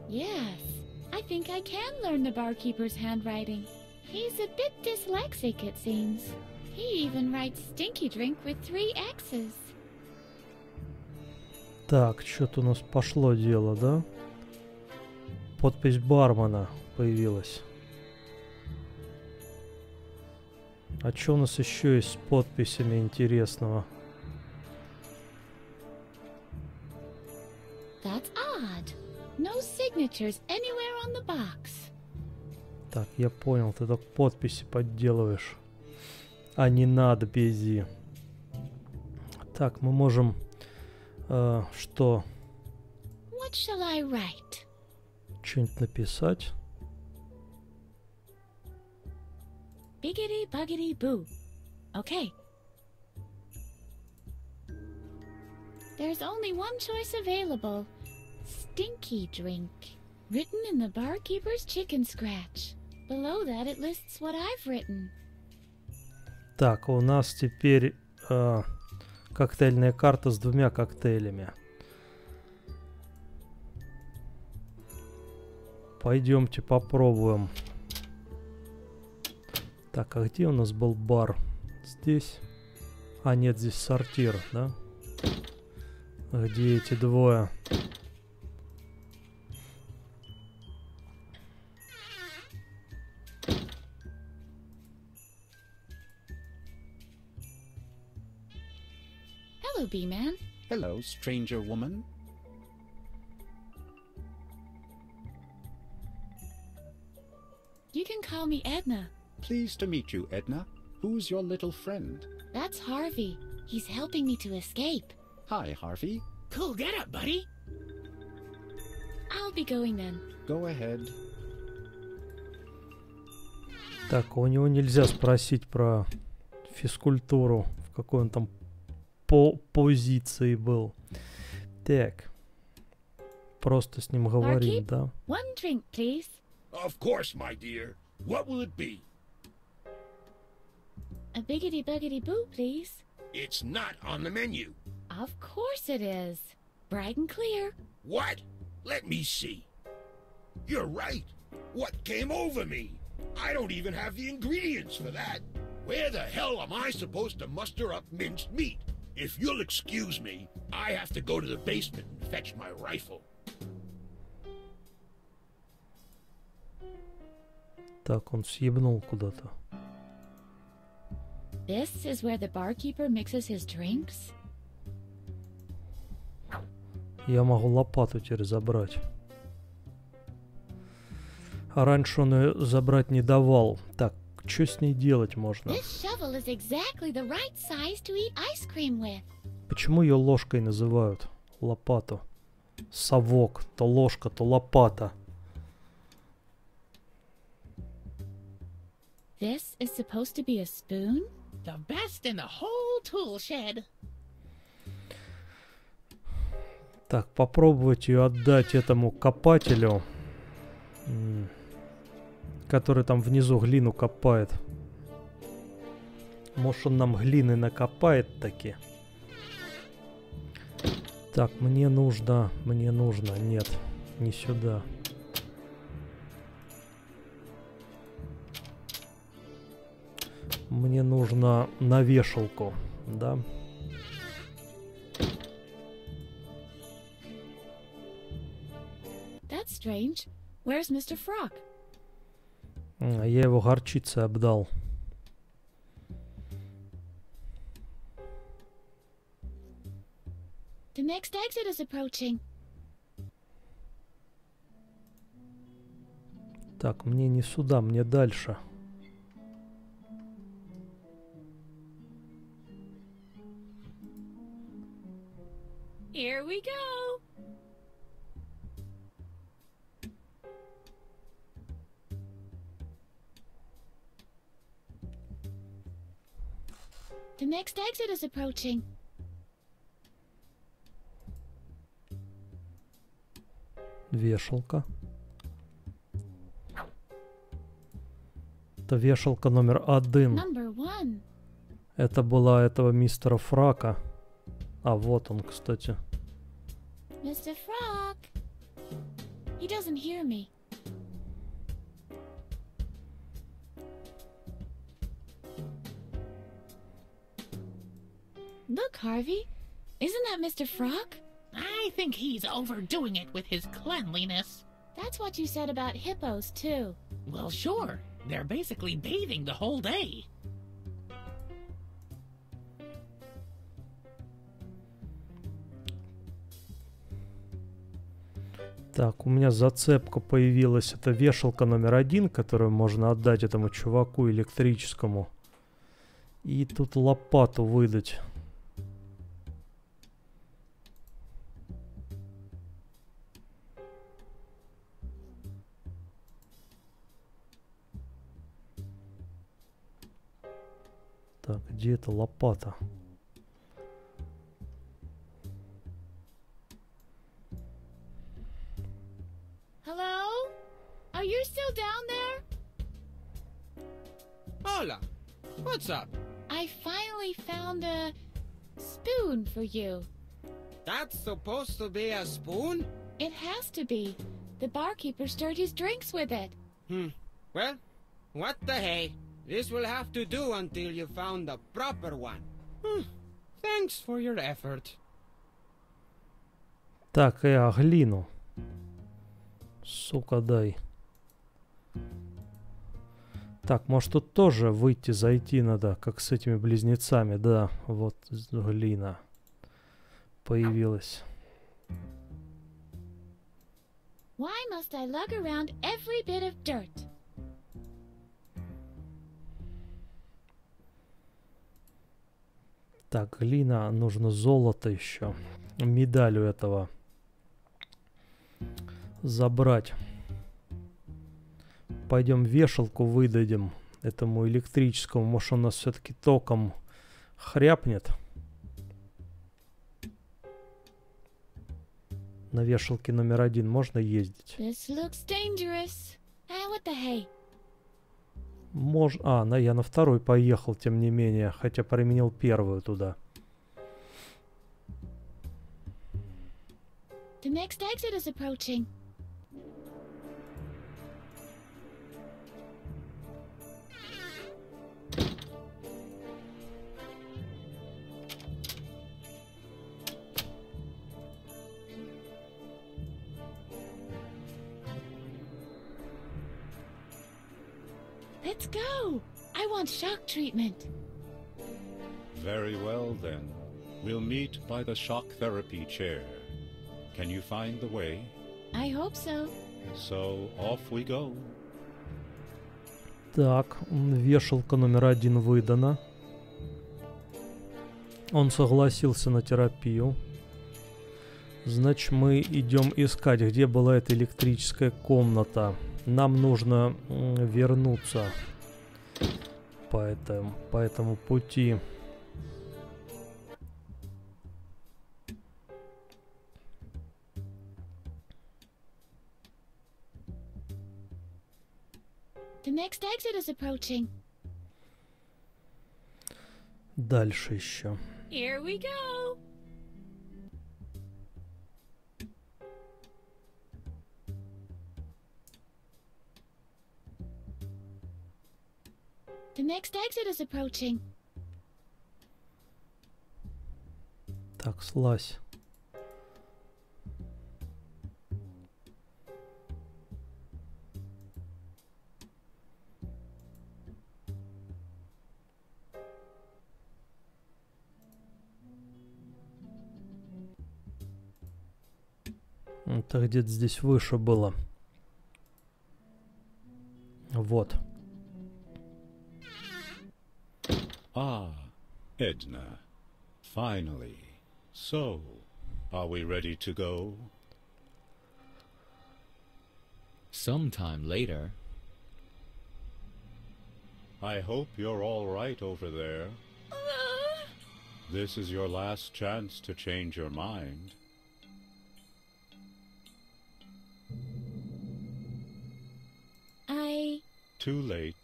Yes, I think I can learn the barkeeper's handwriting. He's a bit dyslexic, it seems. He even writes stinky drink with 3 X's.
Так, что-то у нас пошло дело, да? Подпись бармена появилась. А что у нас еще есть с подписями интересного?
That's odd. No signatures anywhere on the box.
Так, я понял, ты только подписи подделываешь. А не надписи. Так, мы можем... что?
What shall I write?
Что-нибудь написать?
Biggity buggity boo. Okay. There's only one choice available. Stinky drink. Written in the barkeeper's chicken scratch. Below that it lists what I've written.
Так, у нас теперь коктейльная карта с 2 коктейлями. Пойдемте попробуем. Так, а где у нас был бар? Здесь? А, нет, здесь сортир, да? Где эти двое?
Hello, B-Man.
Hello, stranger woman.
You can call me Edna.
Pleased to meet you, Edna. Who's your little friend?
That's Harvey. He's helping me to escape.
Hi, Harvey.
Cool get up, buddy.
I'll be going then.
Go ahead.
Так, у него нельзя спросить про физкультуру, в какой он там позиции был. Так. Просто с ним говорим,
Barkeep,
да?
one drink, please.
Of course, my dear. What will it be?
A biggity buggity boo, please.
It's not on the menu.
Of course it is. Bright and clear.
What? Let me see. You're right. What came over me? I don't even have the ingredients for that. Where the hell am I supposed to muster up minced meat? If you'll excuse me, I have to go to the basement and fetch my rifle.
Так, он съебнул куда-то.
This is where the barkeeper mixes his drinks?
Я могу лопату теперь забрать. А раньше он ее забрать не давал. Так, что с ней делать можно?
This shovel is exactly the right size to eat ice cream with.
Почему ее ложкой называют? Лопату. Совок. То ложка, то лопата.
This is supposed to be a spoon?
The best in the whole tool shed.
Так, попробовать ее отдать этому копателю, который там внизу глину копает. Может, он нам глины накопает таки. Так, мне нужно, нет, не сюда. Мне нужно на вешалку, да?
That's strange. Where's Mr. Frog?
Я его горчицей обдал.
The next exit is approaching.
Так, мне не сюда, мне дальше.
Here we go. The next exit is approaching.
Вешалка. Это вешалка номер 1.
Number 1.
Это была этого мистера Фрака. А вот он, кстати.
Mr. Frog. He doesn't hear me. Look, Harvey. Isn't that Mr. Frog?
I think he's overdoing it with his cleanliness.
That's what you said about hippos, too.
Well, sure. They're basically bathing the whole day.
Так, у меня зацепка появилась. Это вешалка номер 1, которую можно отдать этому чуваку электрическому. И тут лопату выдать. Так, где эта лопата?
Hello? Are you still down there?
Hola. What's up?
I finally found a spoon for you.
That's supposed to be a spoon?
It has to be. The barkeeper stirred his drinks with it.
Well, what the hey? This will have to do until you found the proper one. Thanks for your effort.
Так, глину. Сука, дай. Так, может тут тоже выйти, зайти надо, как с этими близнецами. Да, вот глина появилась.
Why must I lug around every bit of dirt?
Так, глина, нужно золото еще. Медаль у этого забрать. Пойдем вешалку выдадим этому электрическому. Может, он нас все-таки током хряпнет. На вешалке номер 1 можно ездить?
This looks dangerous. What the hey?
Я на 2 поехал, тем не менее, хотя применил 1 туда.
The next exit is approaching. Let's go. I want shock treatment.
Very well, then. We'll meet by the shock therapy chair. Can you find the way?
I hope so.
So, off we go.
Так, вешалка номер 1 выдана. Он согласился на терапию. Значит, мы идем искать, где была эта электрическая комната. Нам нужно вернуться по этому пути.
The next exit is approaching.
Дальше еще.
Here we go. The next exit is approaching.
Так, слазь. Это где-то здесь выше было. Вот.
Ah, Edna. Finally. So, are we ready to go?
Sometime later.
I hope you're all right over there. This is your last chance to change your mind. Too late.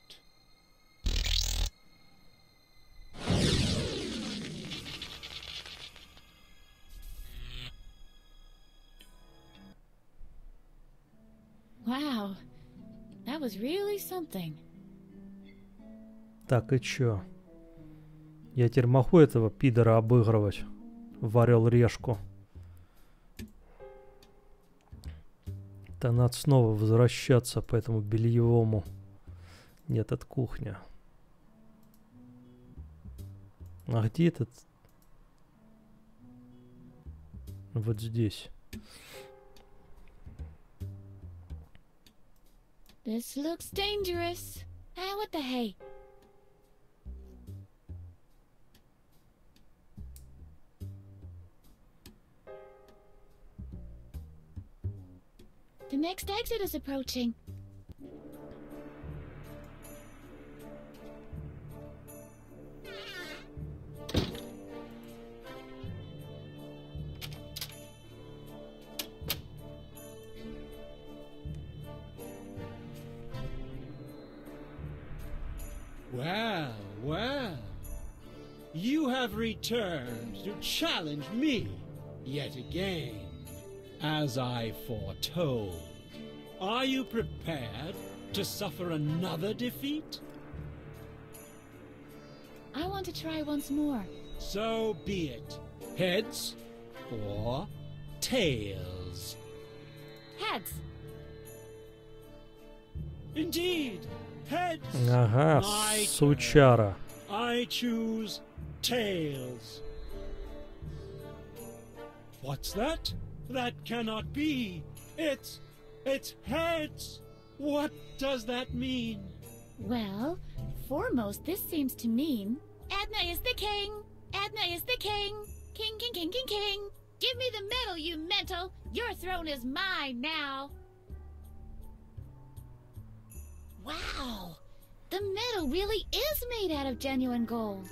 Wow, that was really something.
Так, и чё? Я теперь могу этого пидора обыгрывать в орел-решку? Да надо снова возвращаться по этому бельевому. Нет, это кухня. А где этот? Вот здесь.
This looks dangerous. Hey, what the hey? The next exit is approaching.
Well, well. You have returned to challenge me yet again, as I foretold. Are you prepared to suffer another defeat?
I want to try once more.
So be it. Heads or tails?
Heads.
Indeed, heads.
Ага,
My
сучара.
I choose tails. What's that? That cannot be. It's heads. What does that mean?
Well, foremost, this seems to mean Edna is the king. Edna is the king. King, king, king, king, king. Give me the medal, you mental. Your throne is mine now. Wow. The medal really is made out of genuine gold.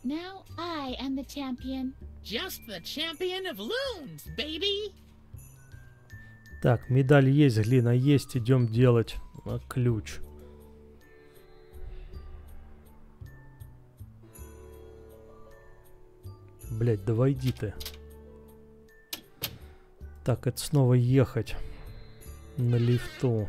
Now I am the champion.
Just the champion of loons, baby!
Так, медаль есть, глина есть, идем делать ключ. Блять, да войди ты. Так, это снова ехать на лифту.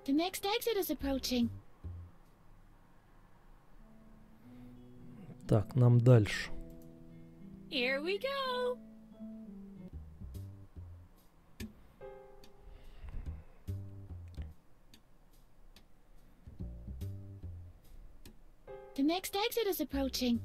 The next exit is approaching.
Так, нам дальше.
Here we go. The next exit is approaching.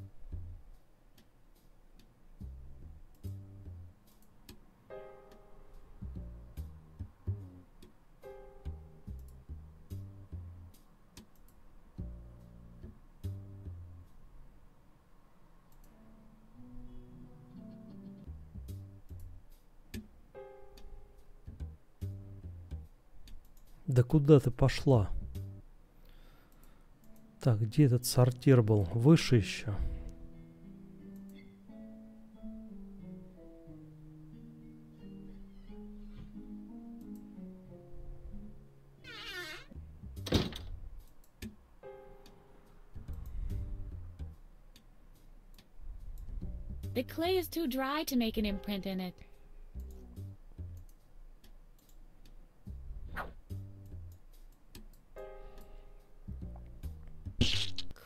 Да куда ты пошла? Так, где этот сортир был? Выше еще.
The clay is too dry to make an imprint in it.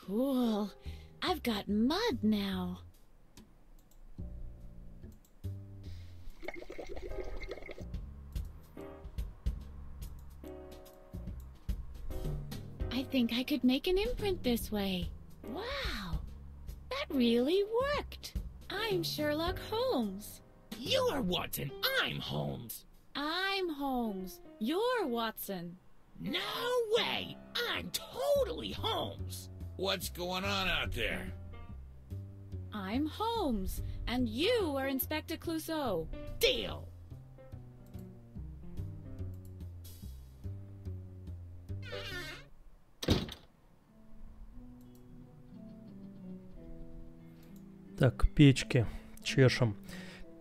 Cool. I've got mud now. I think I could make an imprint this way. Wow. That really worked. I'm Sherlock Holmes.
You're Watson. I'm Holmes.
I'm Holmes. You're Watson.
No way. I'm totally Holmes. What's going on out there?
I'm Holmes, and you are Inspector Clouseau.
Deal.
Так, к печке чешем.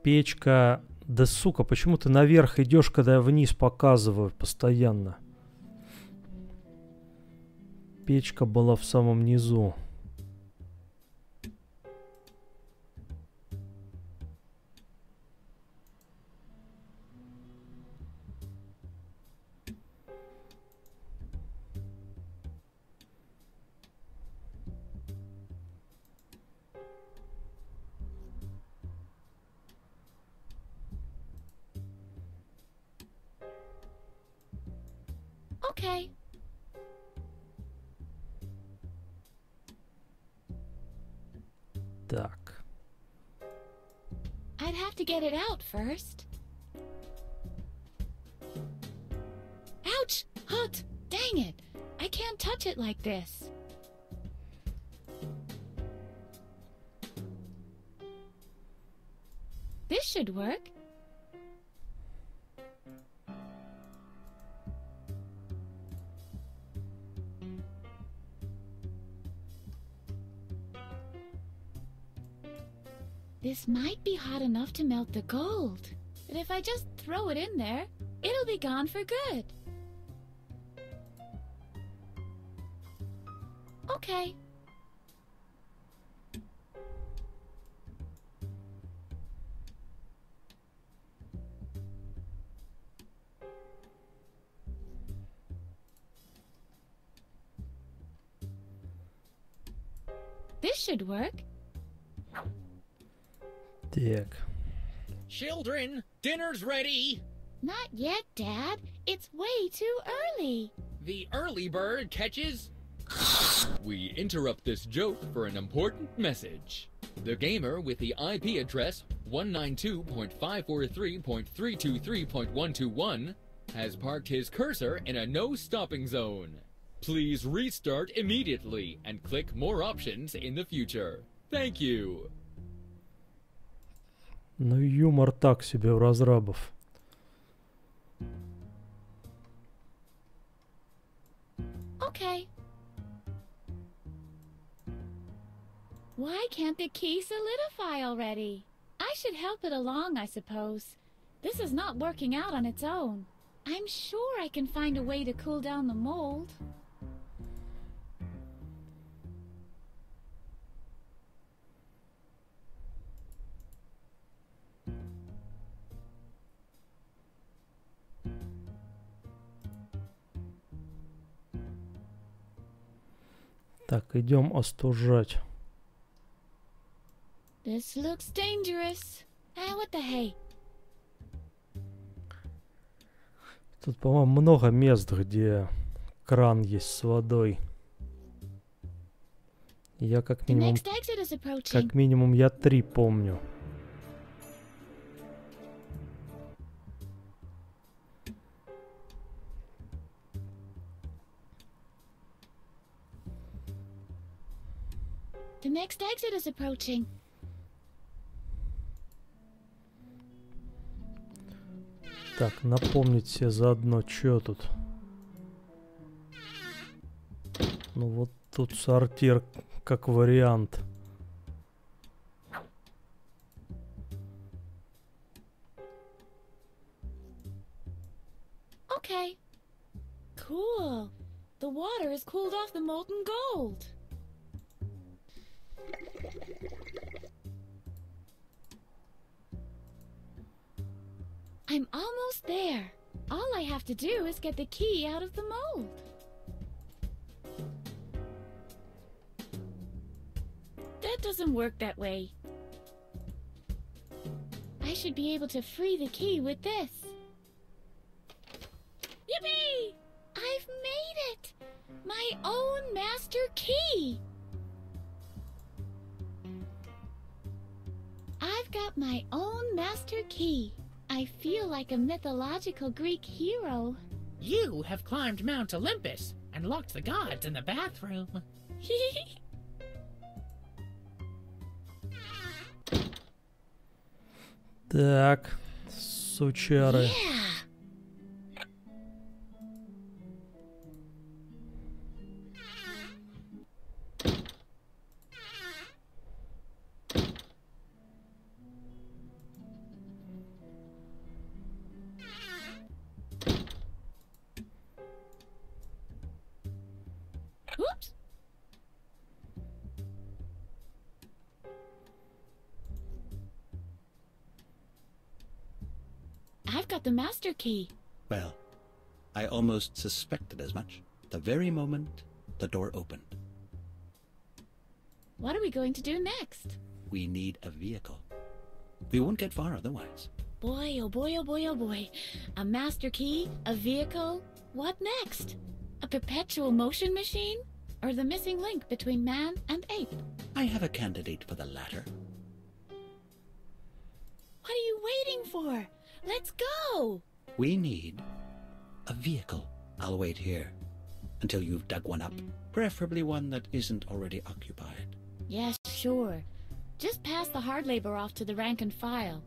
Печка... Да сука, почему ты наверх идешь, когда я вниз показываю постоянно? Печка была в самом низу.
Okay.
Так.
I'd have to get it out first. Ouch! Hot! Dang it! I can't touch it like this. This should work. This might be hot enough to melt the gold. But if I just throw it in there, it'll be gone for good. Okay. This should work.
Так.
Children, dinner's ready.
Not yet, Dad. It's way too early.
The early bird catches... We interrupt this joke for an important message. The gamer with the IP address 192.543.323.121 has parked his cursor in a no-stopping zone. Please restart immediately and click more options in the future. Thank you.
Ну, юмор так себе у разрабов.
Okay. Why can't the key solidify already? I should help it along, I suppose. This is not working out on its own. I'm sure I can find a way to cool down the mold.
Так, идем остужать.
This looks dangerous. What the hey?
Тут, по-моему, много мест, где кран есть с водой. Я как минимум я 3 помню.
The next exit is approaching.
Так, напомнить себе заодно, что тут. Ну вот тут сортир как вариант.
Okay. Cool. The water has cooled off the molten gold. I'm almost there. All I have to do is get the key out of the mold. That doesn't work that way. I should be able to free the key with this. Yippee! I've made it! My own master key! I've got my own master key. I feel like a mythological Greek hero.
You have climbed Mount Olympus and locked the gods in the bathroom.
Так, сучары.
Yeah. Oops. I've got the master key.
Well, I almost suspected as much. The very moment the door opened.
What are we going to do next?
We need a vehicle. We won't get far otherwise.
Boy, oh boy, oh boy, oh boy. A master key, a vehicle. What next? A perpetual motion machine? Or the missing link between man and ape?
I have a candidate for the latter.
What are you waiting for? Let's go!
We need a vehicle. I'll wait here until you've dug one up. Preferably one that isn't already occupied.
Yes, sure. Just pass the hard labor off to the rank and file.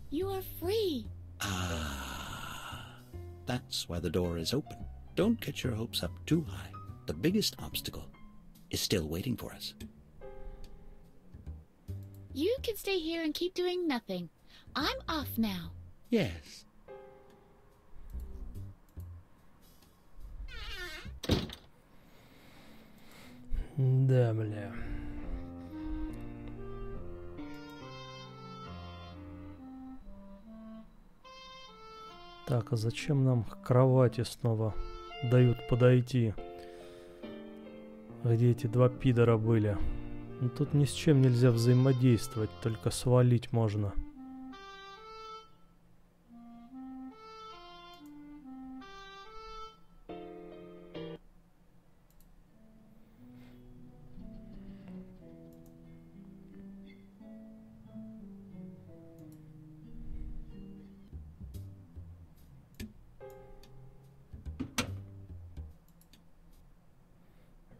You are free.
Ah, that's why the door is open. Don't get your hopes up too high. The biggest obstacle is still waiting for us.
You can stay here and keep doing nothing. I'm off now.
Yes.
Да, бля. Так, а зачем нам к кровати снова дают подойти? Где эти 2 пидора были? Ну, тут ни с чем нельзя взаимодействовать, только свалить можно.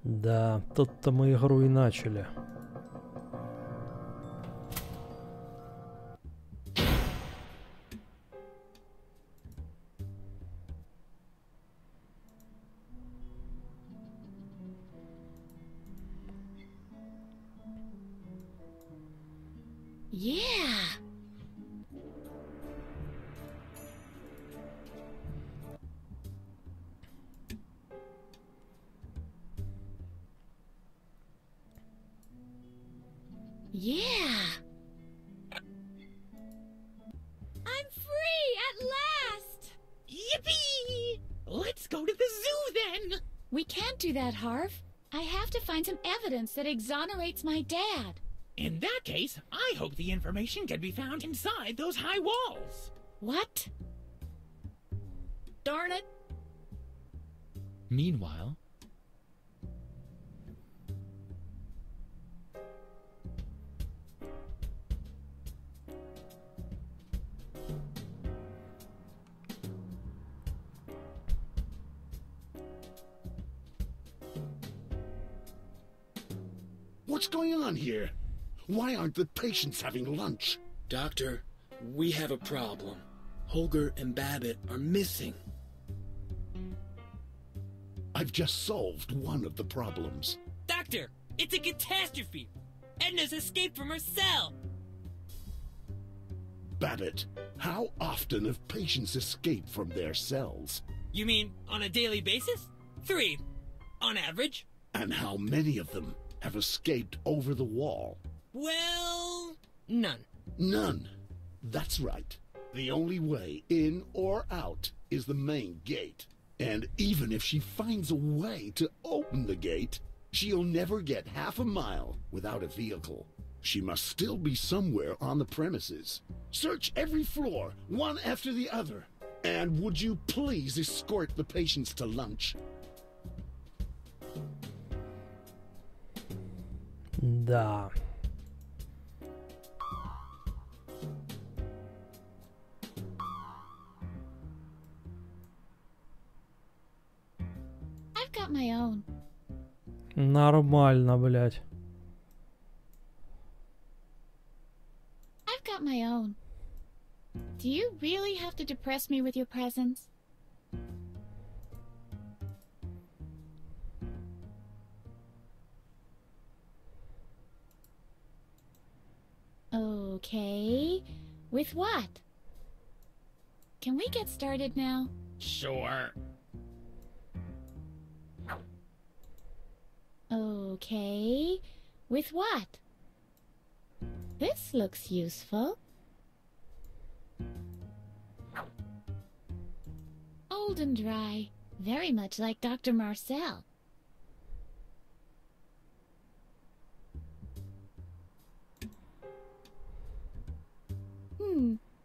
Да, тут-то мы игру и начали.
Yeah! Yeah! I'm free at last!
Yippee! Let's go to the zoo then!
We can't do that, Harv. I have to find some evidence that exonerates my dad.
In that case, I hope the information can be found inside those high walls.
What? Darn it.
Meanwhile,
What's going on here? Why aren't the patients having lunch?
Doctor, we have a problem. Holger and Babbitt are missing.
I've just solved one of the problems.
Doctor, it's a catastrophe. Edna's escaped from her cell.
Babbitt, how often have patients escaped from their cells?
You mean on a daily basis? 3, on average.
And how many of them have escaped over the wall?
Well, none.
None. That's right. The only way in or out is the main gate. And even if she finds a way to open the gate, she'll never get half a mile without a vehicle. She must still be somewhere on the premises. Search every floor, one after the other. And would you please escort the patients to lunch?
Да.
I've got my own.
Нормально, блядь.
I've got my own. Do you really have to depress me with your presence? Okay. With what? Can we get started now?
Sure.
Okay. With what? This looks useful. Old and dry. Very much like Dr. Marcel.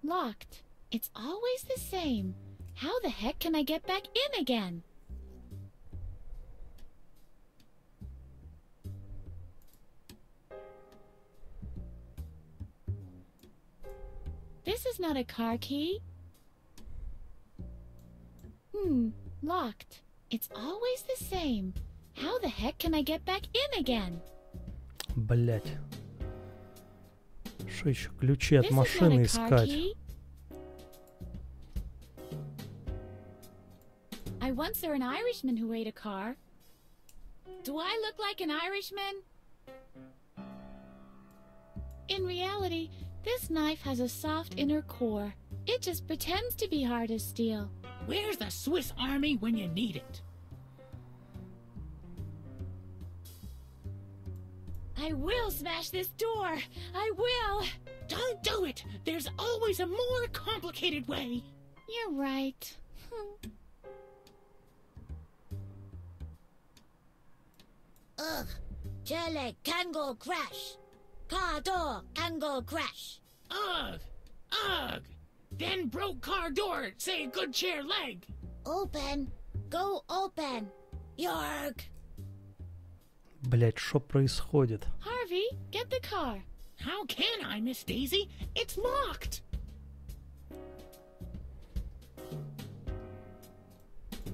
Locked. It's always the same. How the heck can I get back in again? This is not a car key. Locked. It's always the same. How the heck can I get back in again?
Блять. Что еще? Ключи от машины искать.
I once saw an Irishman who ate a car. Do I look like an Irishman? In reality, this knife has a soft inner core. It just pretends to be hard as steel.
Where's the Swiss Army when you need it?
I will smash this door! I will!
Don't do it! There's always a more complicated way!
You're right.
Ugh! Chair can go crash! Car door can go crash!
Ugh! Ugh! Then broke car door, say good chair leg!
Open! Go open! York!
Блять, что происходит?
Harvey, get the car.
How can I, Miss Daisy? It's locked!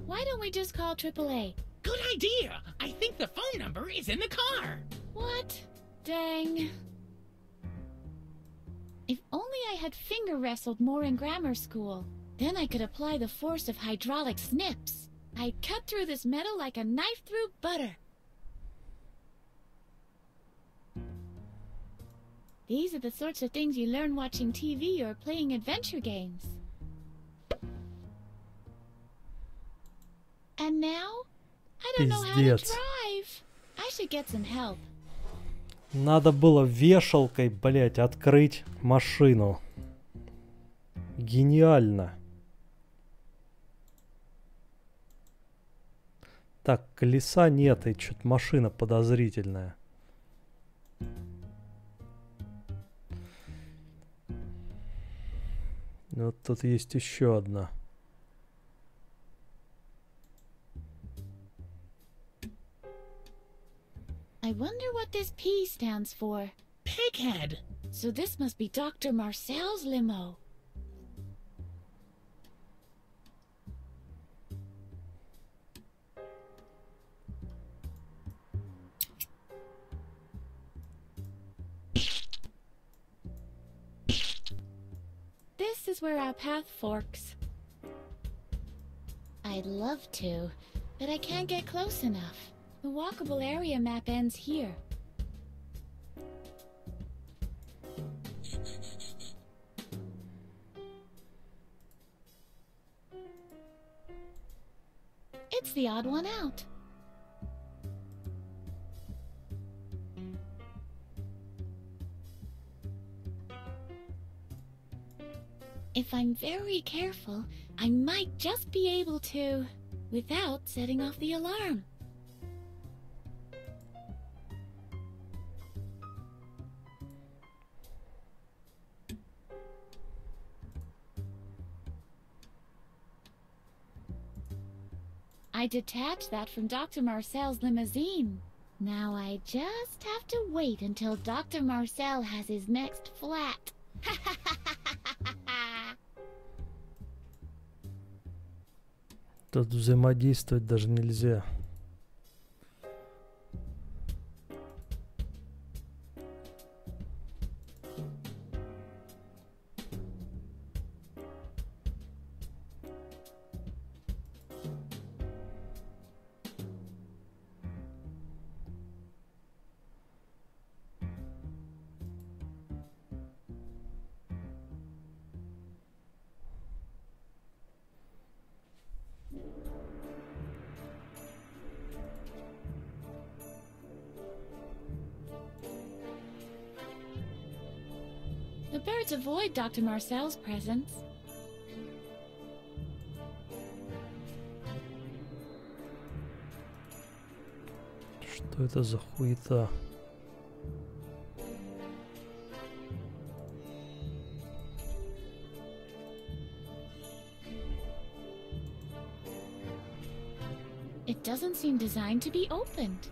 Why don't we just call AAA?
Good idea! I think the phone number is in the car!
What? Dang. If only I had finger wrestled more in grammar school. Then I could apply the force of hydraulic snips. I'd cut through this metal like a knife through butter. These are the sorts of things you learn watching TV or playing adventure games. And now, I don't know how to drive. I should get some help.
Надо было вешалкой, блять, открыть машину. Гениально. Так, колеса нет, и что-то машина подозрительная. Вот тут есть еще одна.
I wonder what this P stands for.
Pighead!
So this must be Dr. Marcel's limo. This is where our path forks. I'd love to, but I can't get close enough. The walkable area map ends here. It's the odd one out. If I'm very careful, I might just be able to, without setting off the alarm. I detached that from Dr. Marcel's limousine. Now I just have to wait until Dr. Marcel has his next flat.
Тут взаимодействовать даже нельзя.
The birds avoid Dr. Marcel's presence.
Что это за хуета?
It doesn't seem designed to be opened.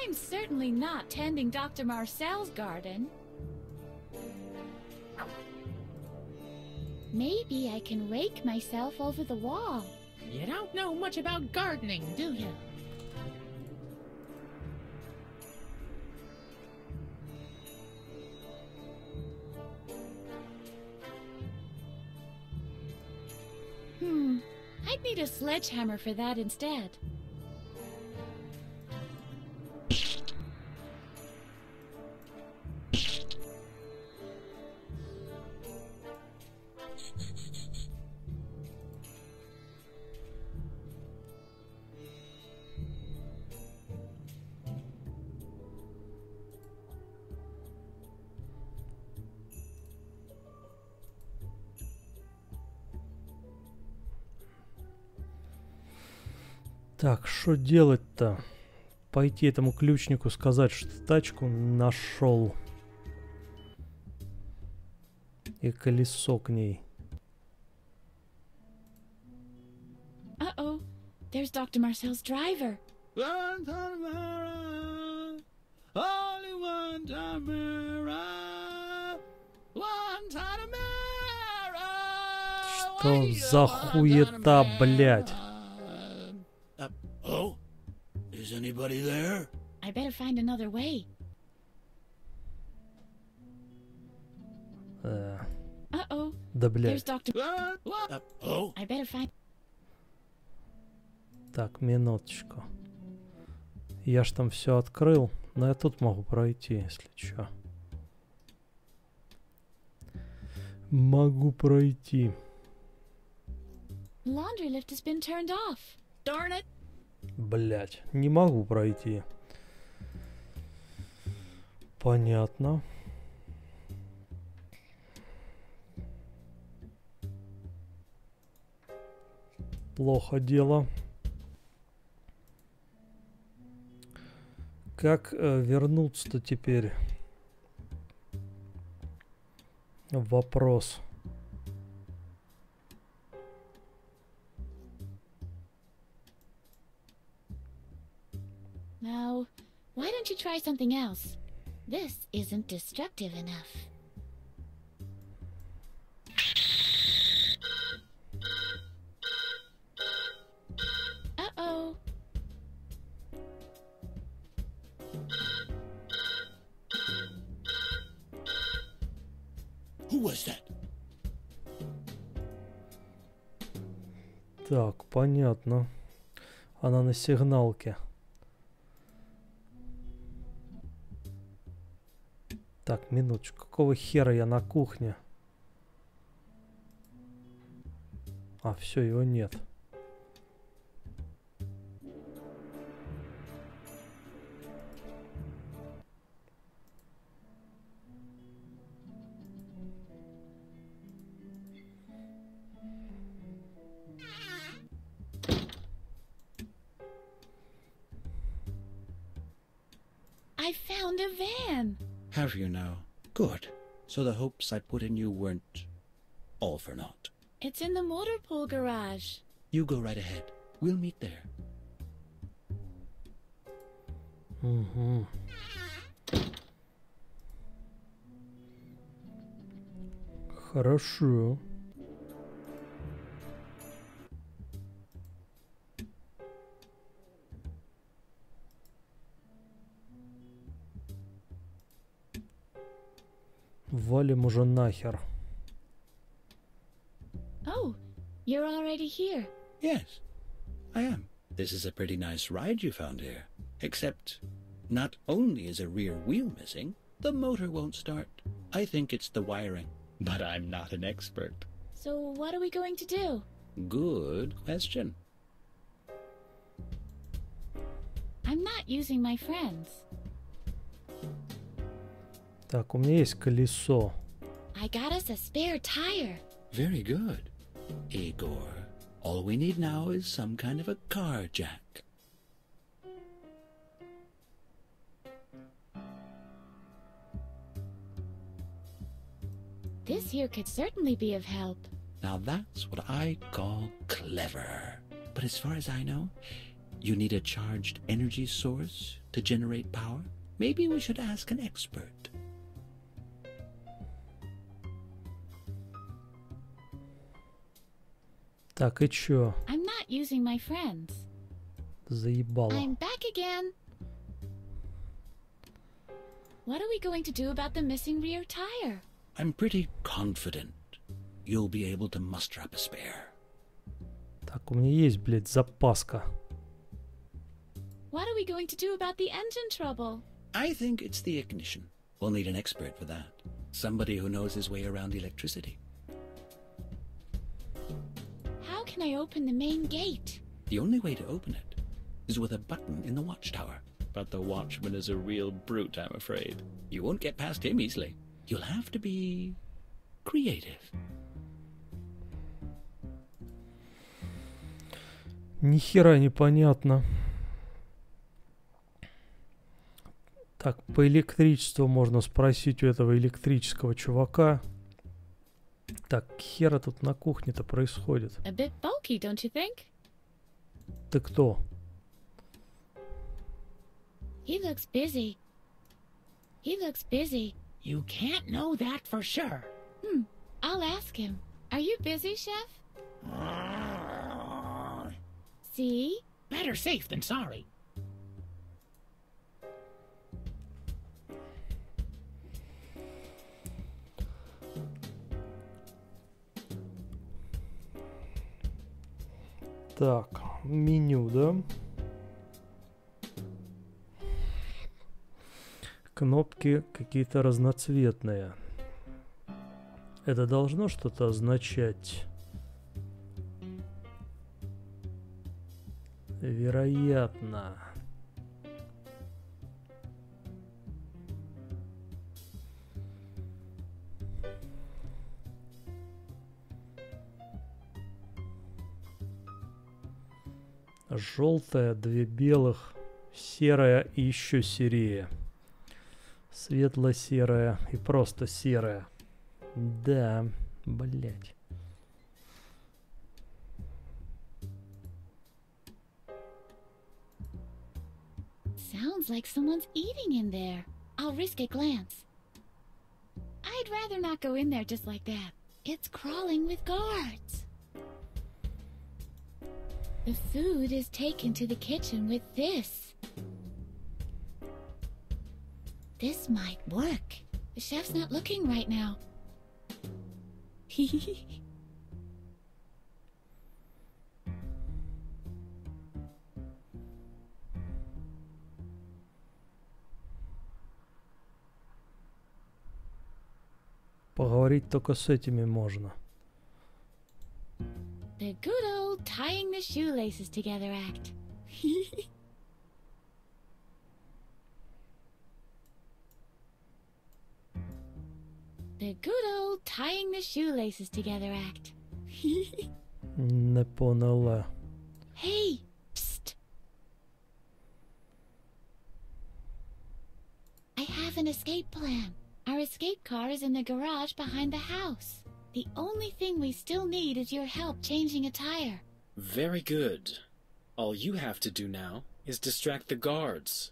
I'm certainly not tending Dr. Marcel's garden. Maybe I can rake myself over the wall.
You don't know much about gardening, do you?
I'd need a sledgehammer for that instead.
Так, что делать-то? Пойти этому ключнику сказать, что тачку нашел. И колесо к ней.
Uh-oh. There's Dr. Marcel's driver.
One Tamara, only one Tamara, one Tamara.
Что за хуета, блядь?
Oh, is anybody there?
I better find another way. Uh-oh.
Да, блядь.
There's Dr.
Oh.
I better find...
Так, минуточку. Я ж там все открыл, но я тут могу пройти, если что. Могу пройти.
The laundry lift has been turned off.
Darn it.
Блять, не могу пройти. Понятно. Плохо дело. Как вернуться-то теперь? Вопрос.
Now, why don't you try something else? This isn't destructive enough. Uh-oh.
Who was that?
Так, понятно. Она на сигналке. Так, минуточку. Какого хера я на кухне? А, все, его нет.
I found a van.
Have you now? Good. So the hopes I put in you weren't all for naught.
It's in the motor pool garage.
You go right ahead. We'll meet there.
Угу. Хорошо. Валим уже нахер.
Oh, you're already here.
Yes, I am. This is a pretty nice ride you found here. Except, not only is a rear wheel missing, the motor won't start. I think it's the wiring, but I'm not an expert.
So what are we going to do?
Good question.
I'm not using my friends.
Так, у меня есть колесо.
I got us a spare tire.
Very good. Igor, all we need now is some kind of a car jack.
This here could certainly be of help.
Now that's what I call clever. But as far as I know, you need a charged energy source to generate power. Maybe we should ask an expert.
Так, и чё?
I'm not using my friends.
Заебало.
I'm back again. What are we going to do about the missing rear tire?
I'm pretty confident you'll be able to muster up a spare.
Так, у меня есть, блядь, запаска.
What are we going to do about the engine trouble?
I think it's the ignition. We'll need an expert for that. Somebody who knows his way around electricity.
How can I open the main gate?
The only way to open it is with a button in the watchtower. But the watchman is a real brute, I'm afraid. You won't get past him easily. You'll have to be creative.
Ни хера непонятно. Так, по электричеству можно спросить у этого электрического чувака. Так, хера тут на кухне-то происходит?
A bit bulky, don't you think?
Ты кто?
He looks busy. He looks busy.
You can't know that for sure.
I'll ask him. Are you busy, Chef? See?
Better safe than sorry.
Так, меню, да? Кнопки какие-то разноцветные. Это должно что-то означать? Вероятно. Желтая, 2 белых, серая и еще серее. Светло-серая и просто серая. Да, блять.
Sounds like someone's eating in there. I'll risk a glance. I'd rather not go in there just like that. It's crawling with guards. The food is taken to the kitchen with this. This might work. The chef's not looking right now.
Поговорить только с этими можно.
The good old tying the shoelaces together act. The good old tying the shoelaces together act.
Не поняла.
Hey, psst. I have an escape plan. Our escape car is in the garage behind the house. The only thing we still need is your help changing a tire.
Very good. All you have to do now is distract the guards.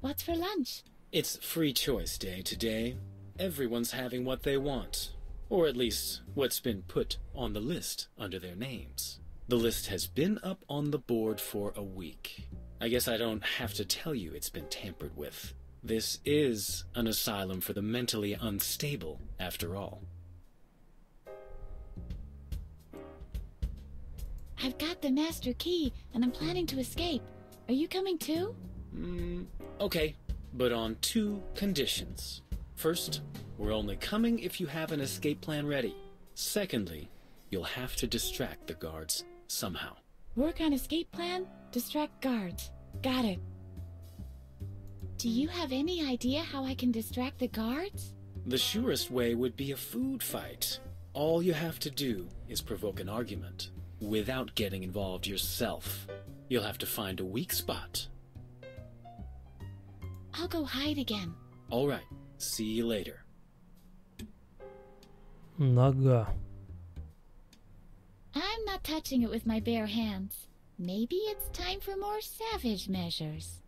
What's for lunch?
It's free choice day today. Everyone's having what they want. Or at least what's been put on the list under their names. The list has been up on the board for a week. I guess I don't have to tell you it's been tampered with. This is an asylum for the mentally unstable, after all.
I've got the master key, and I'm planning to escape. Are you coming too?
Okay, but on 2 conditions. First, we're only coming if you have an escape plan ready. Secondly, you'll have to distract the guards somehow.
Work on escape plan, distract guards. Got it. Do you have any idea how I can distract the guards?
The surest way would be a food fight. All you have to do is provoke an argument without getting involved yourself. You'll have to find a weak spot.
I'll go hide again.
All right. See you later.
Нога.
I'm not touching it with my bare hands. Maybe it's time for more savage measures.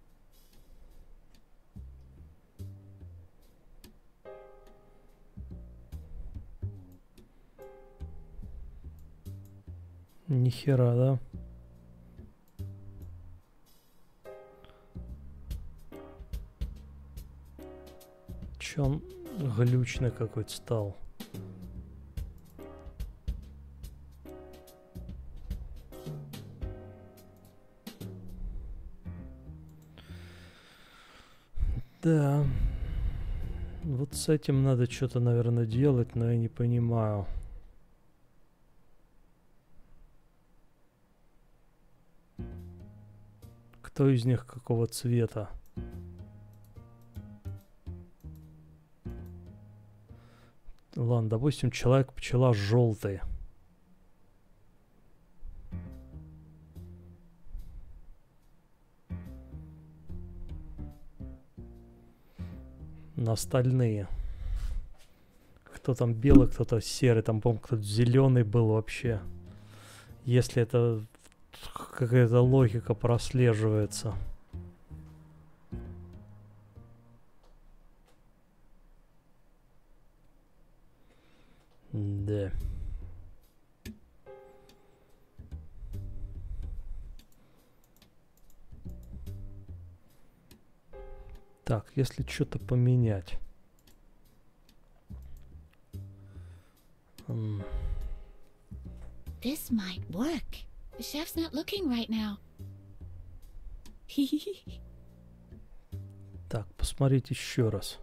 Нихера, да? Чё он глючный какой-то стал? Да. Вот с этим надо что-то, наверное, делать, но я не понимаю. Кто из них какого цвета? Ладно, допустим, человек-пчела желтый. На остальные. Кто там белый, кто-то серый, там, по-моему, кто-то зеленый был вообще. Если это какая-то логика прослеживается. Да. Так, если что-то поменять.
This might work. The chef's not looking right now.
Так, посмотрите еще раз.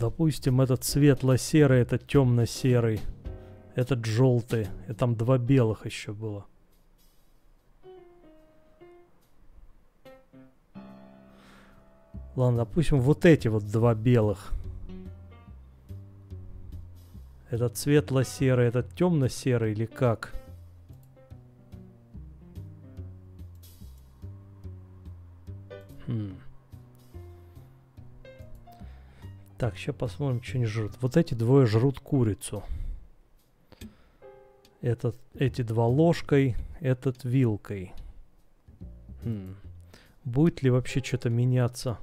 Допустим, этот светло-серый, этот темно-серый, этот желтый. И там два белых еще было. Ладно, допустим, вот эти вот два белых. Этот светло-серый, этот темно-серый или как? Так, сейчас посмотрим, что они жрут. Вот эти двое жрут курицу. Эти два ложкой, этот вилкой. Будет ли вообще что-то меняться?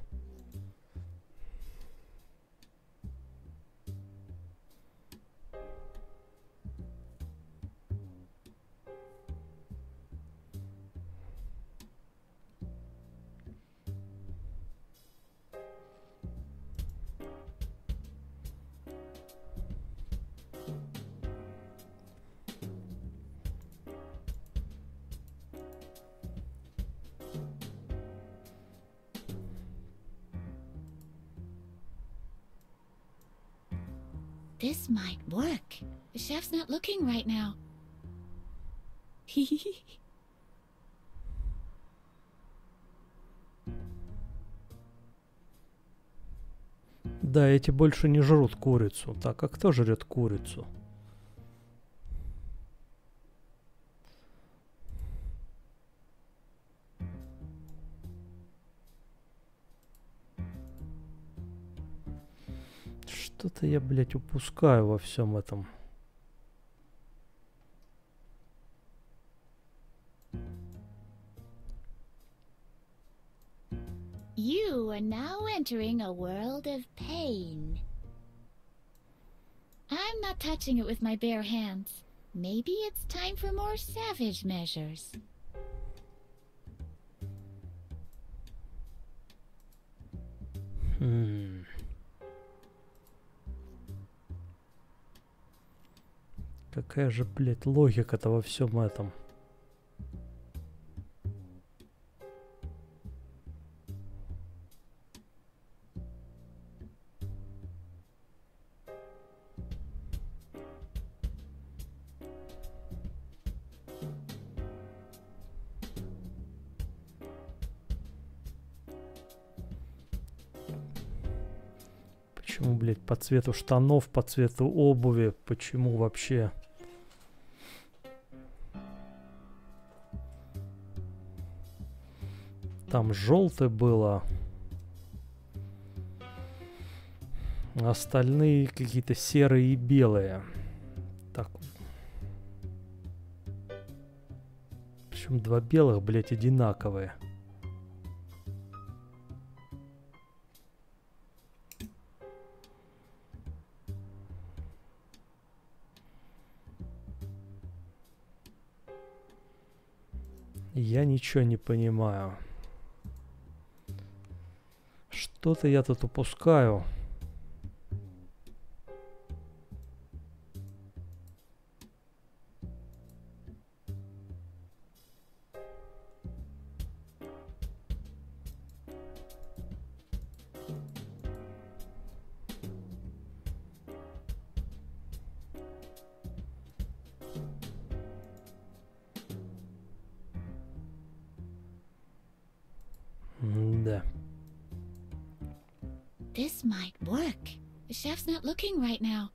This might work. The chef's not looking right now.
Да, эти больше не жрут курицу. Так, а кто жрет курицу? Что-то я, блядь, упускаю во всем этом.
You are now entering a world of pain. I'm not touching it with my bare hands. Maybe it's time for more savage measures.
Какая же, блядь, логика-то во всем этом? Почему, блядь, по цвету штанов, по цвету обуви? Почему вообще? Там желтое было. Остальные какие-то серые и белые. Так. Причем два белых, блядь, одинаковые. Я ничего не понимаю. Что-то я тут упускаю. Да.
This might work. The chef's not looking right now.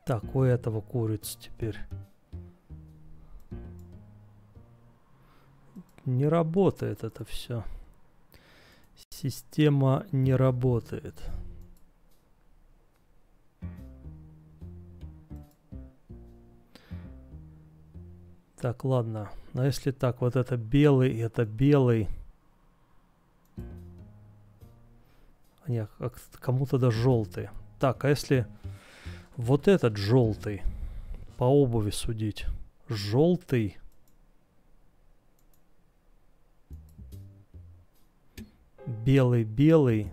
Так, у этого курица теперь. Не работает это все. Система не работает. Так, ладно. Но если так, вот это белый, это белый. Нет, кому-то да желтый. Так, а если вот этот желтый, по обуви судить. Желтый. Белый-белый.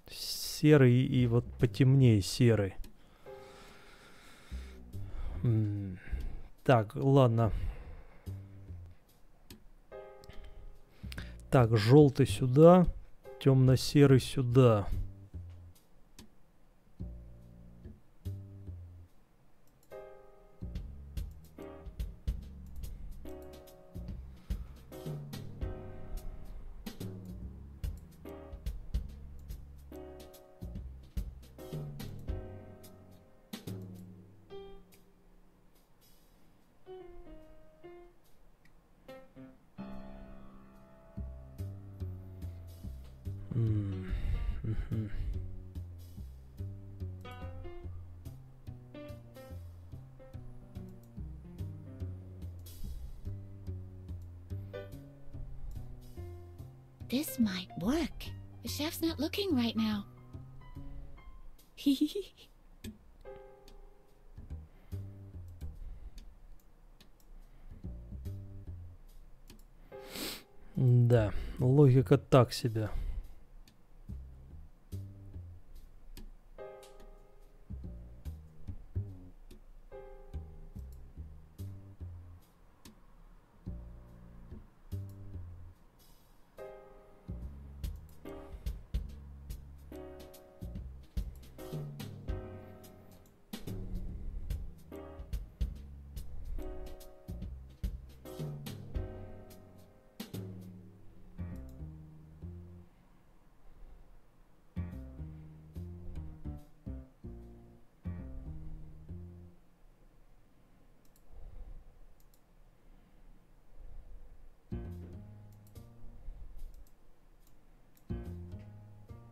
Серый и вот потемнее серый. Так, ладно. Так, желтый сюда, темно-серый сюда.
This might work. The chef's not looking right now.
Да, логика так себе.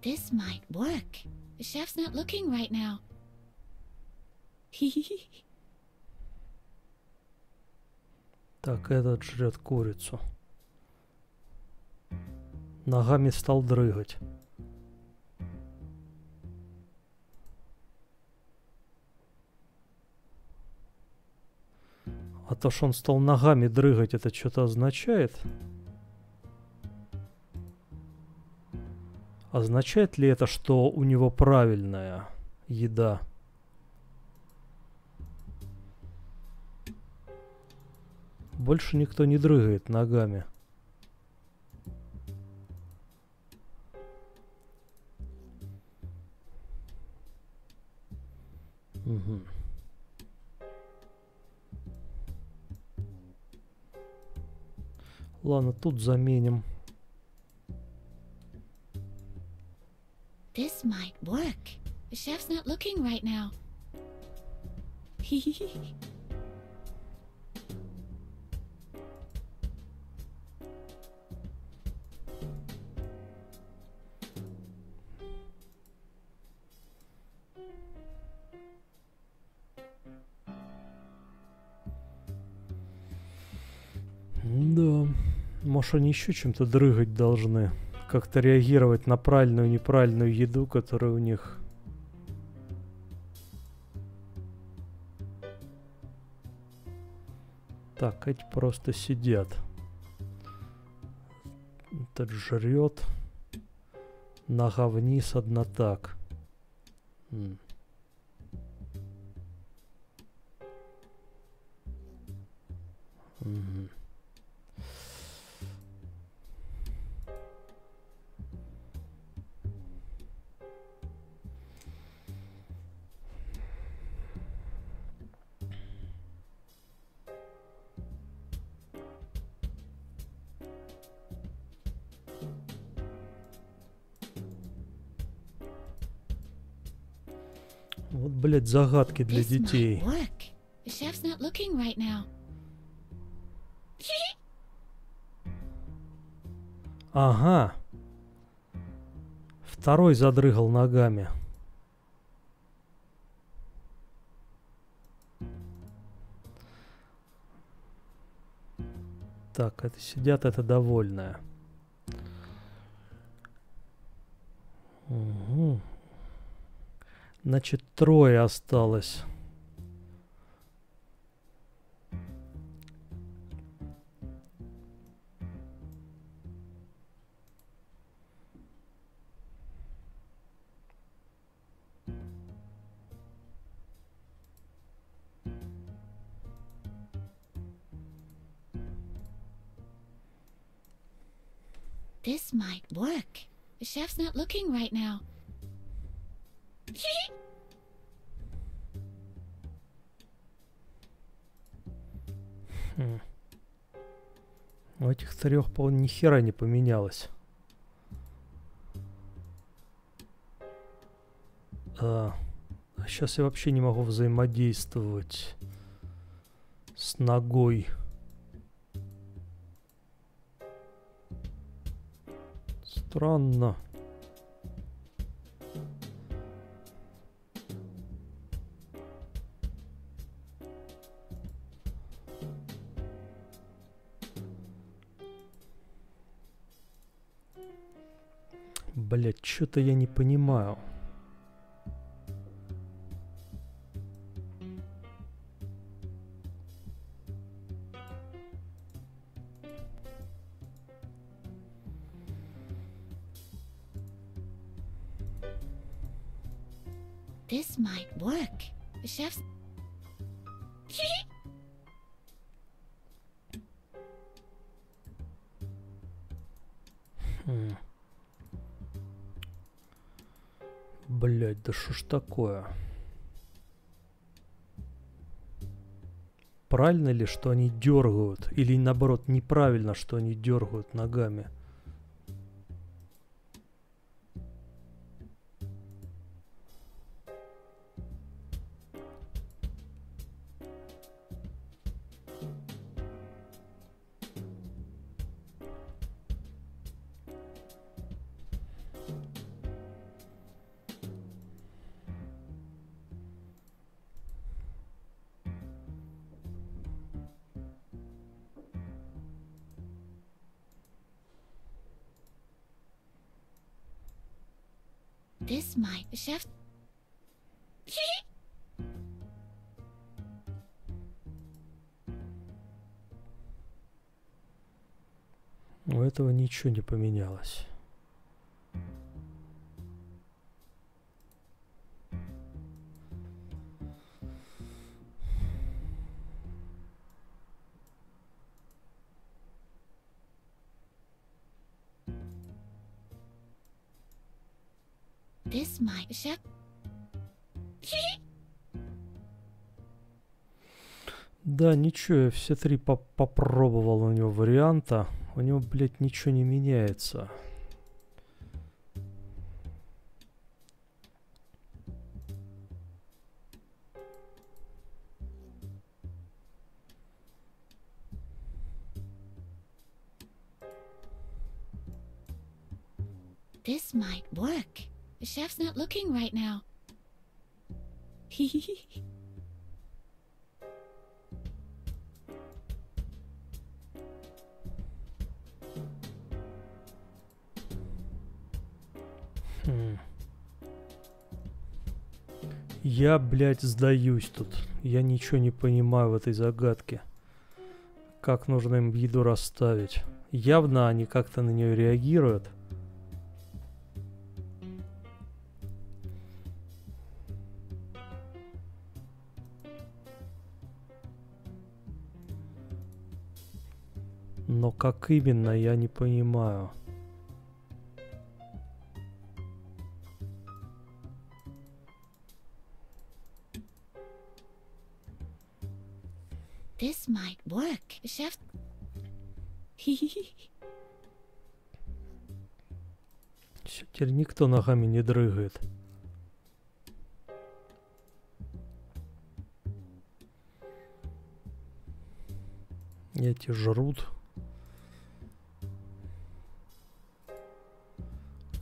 This might work. The chef's not looking right now.
Так, этот жрет курицу. Ногами стал дрыгать. А то, что он стал ногами дрыгать, это что-то означает? Означает ли это, что у него правильная еда? Больше никто не дрыгает ногами. Угу. Ладно, тут заменим.
This might work. The chef's not looking right now.
Да, может, они еще чем-то дрыгать должны. Как-то реагировать на правильную и неправильную еду, которая у них. Так, эти просто сидят. Этот жрет. Нога вниз, одна так. Угу. Вот, блядь, загадки для детей.
The chef's not looking right now.
Ага. Второй задрыгал ногами. Так, это сидят, это довольная. Угу. Значит, трое осталось.
This might work. The chef's not looking right now.
У этих трех, по-моему, ни хера не поменялось. Сейчас я вообще не могу взаимодействовать с ногой. Странно. Блять, что-то я не понимаю.
This might work. The chef's...
Блять, да что ж такое? Правильно ли, что они дергают? Или наоборот, неправильно, что они дергают ногами?
This might... The chef...
У этого ничего не поменялось.
This might... The chef...
Да, ничего, я все три попробовал у него варианта. У него, блядь, ничего не меняется.
This might work. The chef's not looking right now.
Я, блядь, сдаюсь тут. Я ничего не понимаю в этой загадке. Как нужно им еду расставить? Явно они как-то на нее реагируют. Но как именно, я не понимаю.
This might work. The chef...
Всё, теперь никто ногами не дрыгает. Эти жрут.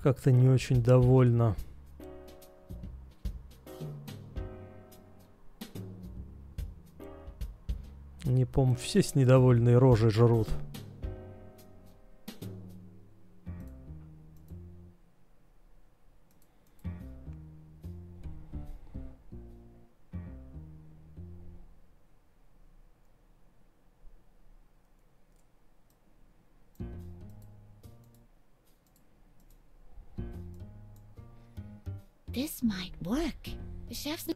Как-то не очень довольна. Не помню, все с недовольной рожей жрут.
This might work. The chef's not...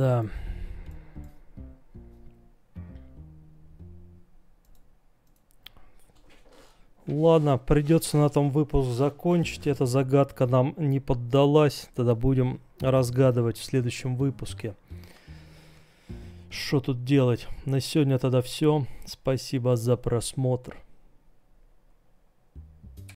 Да. Ладно, придется на этом выпуск закончить. Эта загадка нам не поддалась. Тогда будем разгадывать в следующем выпуске. Что тут делать? На сегодня тогда все. Спасибо за просмотр.